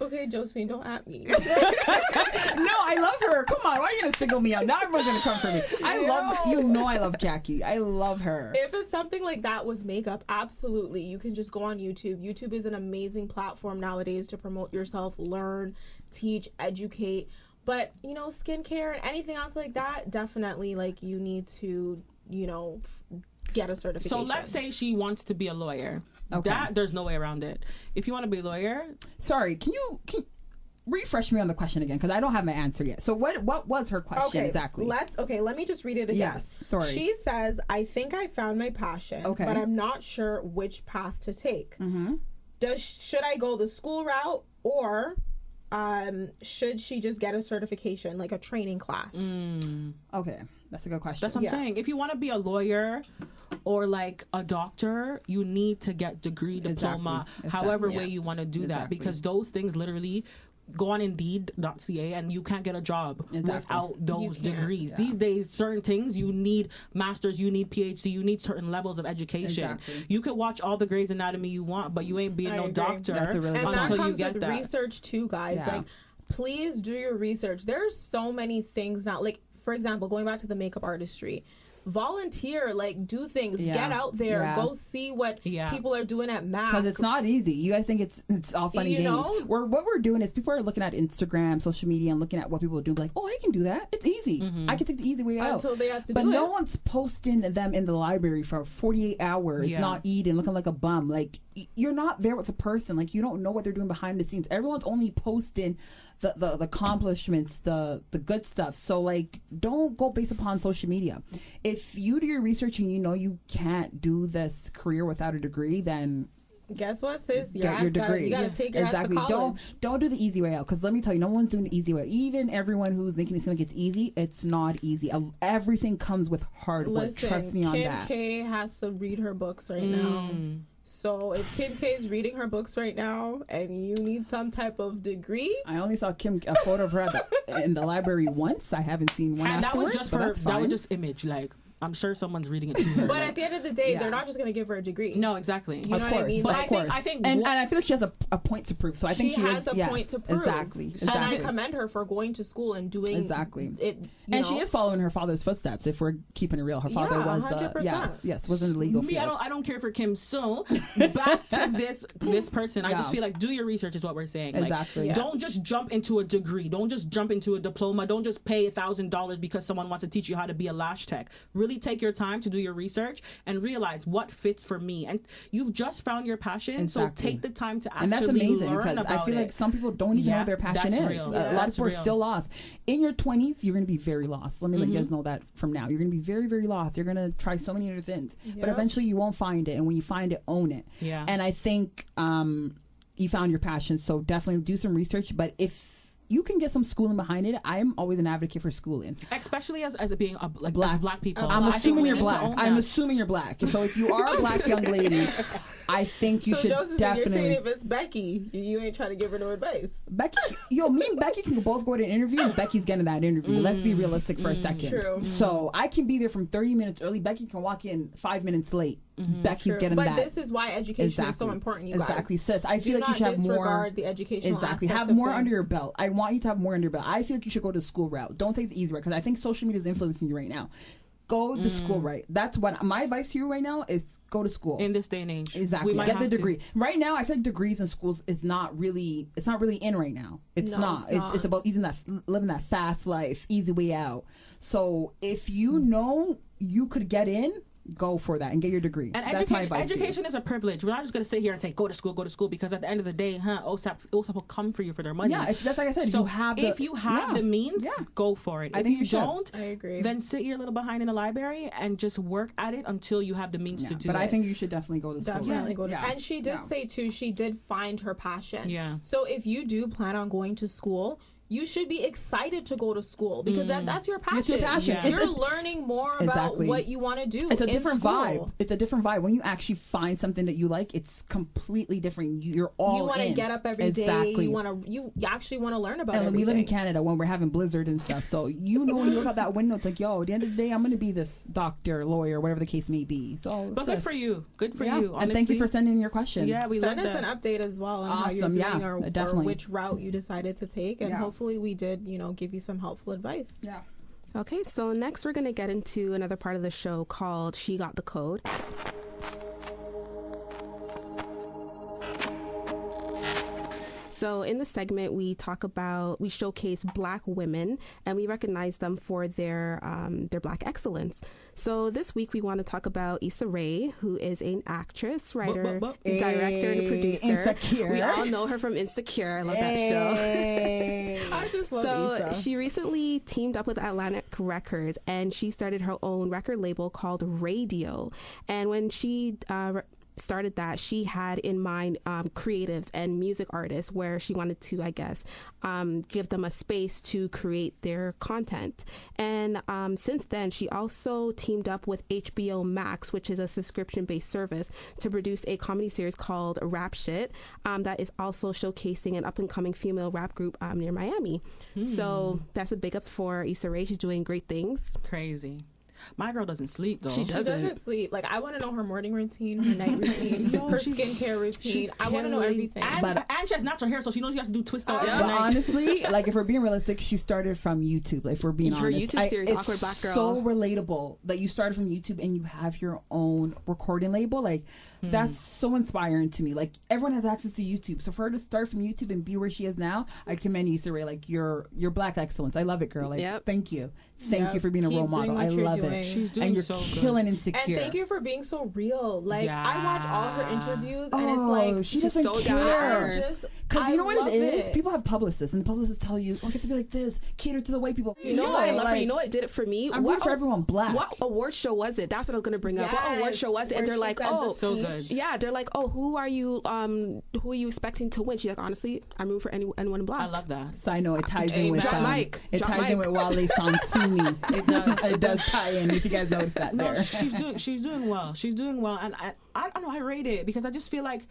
Okay, Josephine, don't at me. No, I love her. Come on, why are you gonna single me out? Now everyone's gonna come for me. I love Jackie. I love her. If it's something like that with makeup, absolutely. You can just go on YouTube. YouTube is an amazing platform nowadays to promote yourself, learn, teach, educate. But, skincare and anything else like that, definitely, like, you need to, get a certification. So let's say she wants to be a lawyer. Okay. There's no way around it. If you want to be a lawyer, Sorry, can you refresh me on the question again? Because I don't have my answer yet. So what was her question exactly? Let me just read it again. Yes, sorry. She says, I think I found my passion, Okay. but I'm not sure which path to take. Mm-hmm. Should I go the school route, or should she just get a certification, like a training class? Okay, that's a good question. that's what I'm saying. If you want to be a lawyer or like a doctor, you need to get degree, diploma, Exactly. however Yeah. way you want to do that, Exactly. because those things literally go on Indeed.ca and you can't get a job without those can't, degrees. yeah. These days, certain things you need masters, you need PhD, you need certain levels of education. Exactly. You could watch all the Grey's Anatomy you want, but you ain't being I no agree. doctor That's a really And good that until you comes get with that. research too, guys. Yeah. Like, please do your research. There's so many things now. Like, for example, going back to the makeup artistry, volunteer, like, do things, Yeah. get out there, Yeah. go see what Yeah. people are doing at MAC. Because it's not easy. You guys think it's all fun and You games. know? What we're doing is people are looking at Instagram, social media, and looking at what people do. Like, oh, I can do that. It's easy. I can take the easy way out. Until they have to but do no it. one's posting them in the library for 48 hours, Yeah. not eating, looking like a bum. Like, you're not there with the person. Like, you don't know what they're doing behind the scenes. Everyone's only posting the accomplishments, the good stuff. So, like, don't go based upon social media. If you do your research and you know you can't do this career without a degree, then Guess what, sis? get your degree. You gotta take your exactly. ass to college. Don't do the easy way out, because let me tell you, no one's doing the easy way. Even everyone who's making it seem like it's easy, it's not easy. Everything comes with hard work. Listen, Trust me on Kim that. K has to read her books right now. So if Kim K is reading her books right now and you need some type of degree, I only saw a photo of her in the library once. I haven't seen one And that was afterwards. just but that's that was fine. just image. Like, I'm sure someone's reading it to her. but at the end of the day, Yeah. they're not just gonna give her a degree. No, exactly. You know what I mean? But of I course. think- I think and what- I feel like she has a point to prove. So I think she has is, a yes, point to prove. Exactly. And I Exactly. commend her for going to school and doing Exactly. it. And she is following her father's footsteps. If we're keeping it real, her father Yeah, was 100%. yes, was in the legal Me, field. I don't care for Kim. So back to this person. I just Yeah. feel like do your research is what we're saying. Exactly. Like, Yeah. Don't just jump into a degree. Don't just jump into a diploma. Don't just pay $1,000 because someone wants to teach you how to be a lash tech. Really take your time to do your research and realize what fits for me. And you've just found your passion, Exactly. so take the time to actually And that's amazing, learn because I about feel it. like some people don't even know Yeah, what their passion that's is. real. A Yeah, lot of that's people are real. still lost. In your 20s, you're going to be very lost. Let me let you guys know that from now. You're going to be very, very lost. You're going to try so many other things. But Yeah. eventually you won't find it. And when you find it, own it. Yeah. And I think you found your passion. So definitely do some research. But if you can get some schooling behind it, I'm always an advocate for schooling. especially as it being as black people. I'm I think assuming we you're need to black. own I'm that. assuming you're black. So if you are a black young lady, I think you So should Josephine, you're saying definitely. if it's Becky, you ain't trying to give her no advice. Becky, me and Becky can both go to an interview, and Becky's getting that interview. Let's be realistic for a second. True. So I can be there from 30 minutes early. Becky can walk in 5 minutes late. Becky's True. getting But that. this is why education is so important, you guys. Exactly, sis. I feel Do like you not should have more. disregard the educational Exactly, aspect have of more things. under your belt. I want you to have more under your belt. I feel like you should go the school route. Don't take the easy route, because I think social media is influencing you right now. Go the school route. That's what my advice to you right now is. Go to school. in this day and age. Exactly. We might Get the have to. degree. Right now, I feel like degrees in schools is not really. It's not really in right now. It's No, not. it's It's, not. it's about living that fast life, easy way out. So if you know you could get in, go for that and get your degree. And That's my advice. education is a privilege. We're not just going to sit here and say, go to school, because at the end of the day, OSAP will come for you for their money. Yeah, that's like I said, so if you have the means, go for it. If you don't, I agree. then sit your little behind in the library and just work at it until you have the means to do it. But I think you should definitely go to school. Definitely go to And she did say, too, she did find her passion. Yeah. So if you do plan on going to school, you should be excited to go to school because that's your passion. It's your passion. Yeah. You're learning more about what you want to do. It's a different school. vibe. It's a different vibe. When you actually find something that you like, it's completely different. You're all You want to get up every day. You actually want to learn about it. And we live in Canada when we're having blizzard and stuff. So when you look out that window, it's like, yo, at the end of the day, I'm going to be this doctor, lawyer, whatever the case may be. So, but good for you. Good for you. Honestly. And thank you for sending in your question. Yeah, we send love us that. an update as well on how you're doing or which route you decided to take, and hopefully we did, give you some helpful advice. Yeah. Okay, so next we're going to get into another part of the show called She Got the Code. So in this segment, we showcase Black women and we recognize them for their Black excellence. So this week we want to talk about Issa Rae, who is an actress, writer, director, and producer. Insecure. We all know her from Insecure. I love that show. I just love Issa. She recently teamed up with Atlantic Records and she started her own record label called Radio. And when she started that, she had in mind creatives and music artists where she wanted to, I guess, give them a space to create their content. And since then, she also teamed up with HBO Max, which is a subscription-based service, to produce a comedy series called Rap Shit that is also showcasing an up-and-coming female rap group near Miami. So that's a big ups for Issa Rae. She's doing great things. Crazy. My girl doesn't sleep though. She doesn't sleep. Like, I want to know her morning routine, her night routine, her skincare routine. I want to know everything. And she has natural hair, so she knows you have to do twist out. But honestly, like, if we're being realistic, she started from YouTube. Like, if we're being her honest, YouTube series, Awkward Black Girl, so relatable that you started from YouTube and you have your own recording label. Like, that's so inspiring to me. Like, everyone has access to YouTube, so for her to start from YouTube and be where she is now, I commend you, Issa Rae. Like, you're Black excellence. I love it, girl. Like, thank you. Thank you for being a role model. I love it. She's doing and you're so killing good. Insecure. And thank you for being so real. Like, I watch all her interviews and it's like she doesn't so care. Because you know what it is? It. People have publicists, and the publicists tell you, oh, you have to be like this, cater to the white people. You know what I love her? You know what did it for me? I'm rooting for everyone Black. What award show was it? That's what I was going to bring up. What award show was it? And they're like, oh, so good. Yeah, they're like, oh, who are you expecting to win? She's like, honestly, I'm rooting for anyone in Black. I love that. So I know it ties in with It ties in with Wale Sansumi. It does. It does tie in. If you guys notice that No, there. she's doing well. She's doing well, and I don't know. I rate it because I just feel like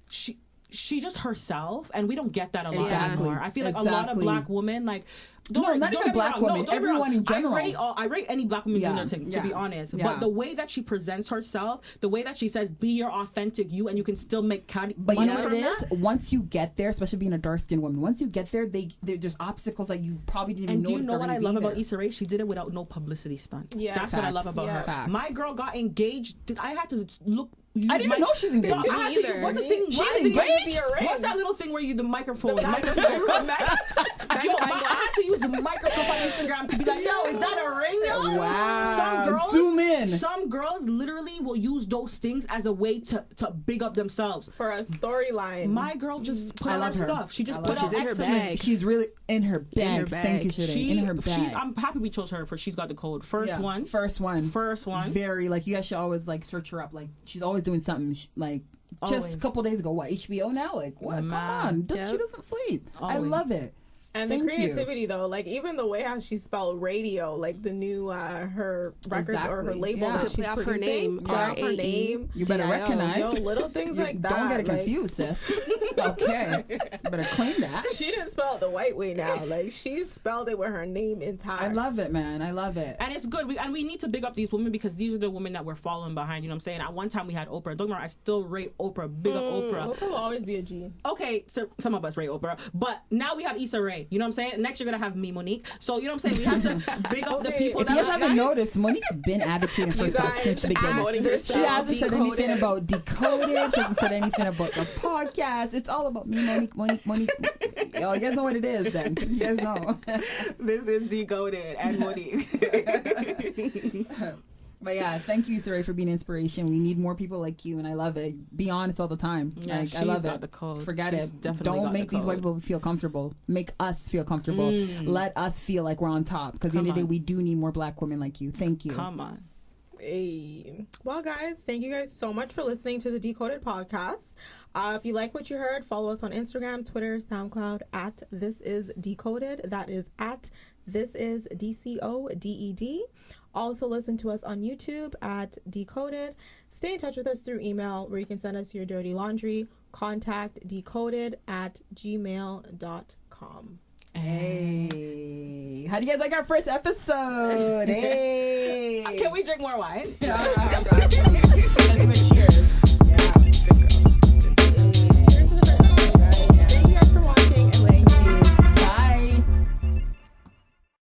she just herself, and we don't get that a lot anymore. I feel like a lot of Black women not even Black women, everyone in general. I rate any Black woman doing their thing, to be honest. Yeah. But the way that she presents herself, the way that she says, "Be your authentic you," and you can still make money. But you know what from it is? that? Once you get there, especially being a dark-skinned woman, once you get there, there's obstacles that you probably didn't even notice. And do you know what I love about there. Issa Rae? She did it without no publicity stunt. Yeah, that's what I love about her. Facts. My girl got engaged. I had to look. I didn't even know she's engaged. No, I had to use, what's the thing? She's engaged? What's that little thing where you the microphone? I had to use the microscope on Instagram to be like, yo, is that a ring? Yo? Wow. Zoom in. Some girls literally will use those things as a way to big up themselves. For a storyline. My girl just put out her stuff. She just put out in her bag. She's really in her bag. Thank you, Shade. In her bag. I'm happy we chose her for She's Got the Code. First one. Very, like, you guys should always, like, search her up. Like, she's always doing something, like, just a couple days ago. What, HBO now? Like, what? Come on. She doesn't sleep. Always. I love it. And the creativity, though, like, even the way how she spelled radio, like the new her record or her label that she's off producing, her name, you better recognize. Yo, little things like that. Don't get it confused, sis. Okay, you better claim that. She didn't spell it the white way now. Like, she spelled it with her name intact. I love it, man. I love it. And it's good. We need to big up these women because these are the women that we're following behind. You know what I'm saying? At one time we had Oprah. Don't worry, I still rate Oprah. Big up Oprah. Oprah will always be a G. Okay, so some of us rate Oprah, but now we have Issa Rae. You know what I'm saying? Next you're gonna have me, Monique. So you know what I'm saying? We have to big up the people. If you guys haven't noticed, Monique's been advocating for herself since the beginning. She hasn't said anything about Decoded. She hasn't said anything about the podcast. It's all about me, Monique. Yo, you guys know what it is then. You guys know. This is Decoded and Monique. But yeah, thank you, Saray, for being an inspiration. We need more people like you, and I love it. Be honest all the time. Yeah, like, I love got it. The code. Forget she's it. Definitely Don't make these white people feel comfortable. Make us feel comfortable. Let us feel like we're on top. Because at the end of the day, we do need more black women like you. Thank you. Come on. Hey. Well, guys, thank you guys so much for listening to the Decoded podcast. If you like what you heard, follow us on Instagram, Twitter, SoundCloud at This Is Decoded. That is at This Is DCODED. Also listen to us on YouTube at Decoded. Stay in touch with us through email where you can send us your dirty laundry. Contact decoded@gmail.com. Hey. How do you guys like our first episode? Hey. Can we drink more wine? Let's do a cheers.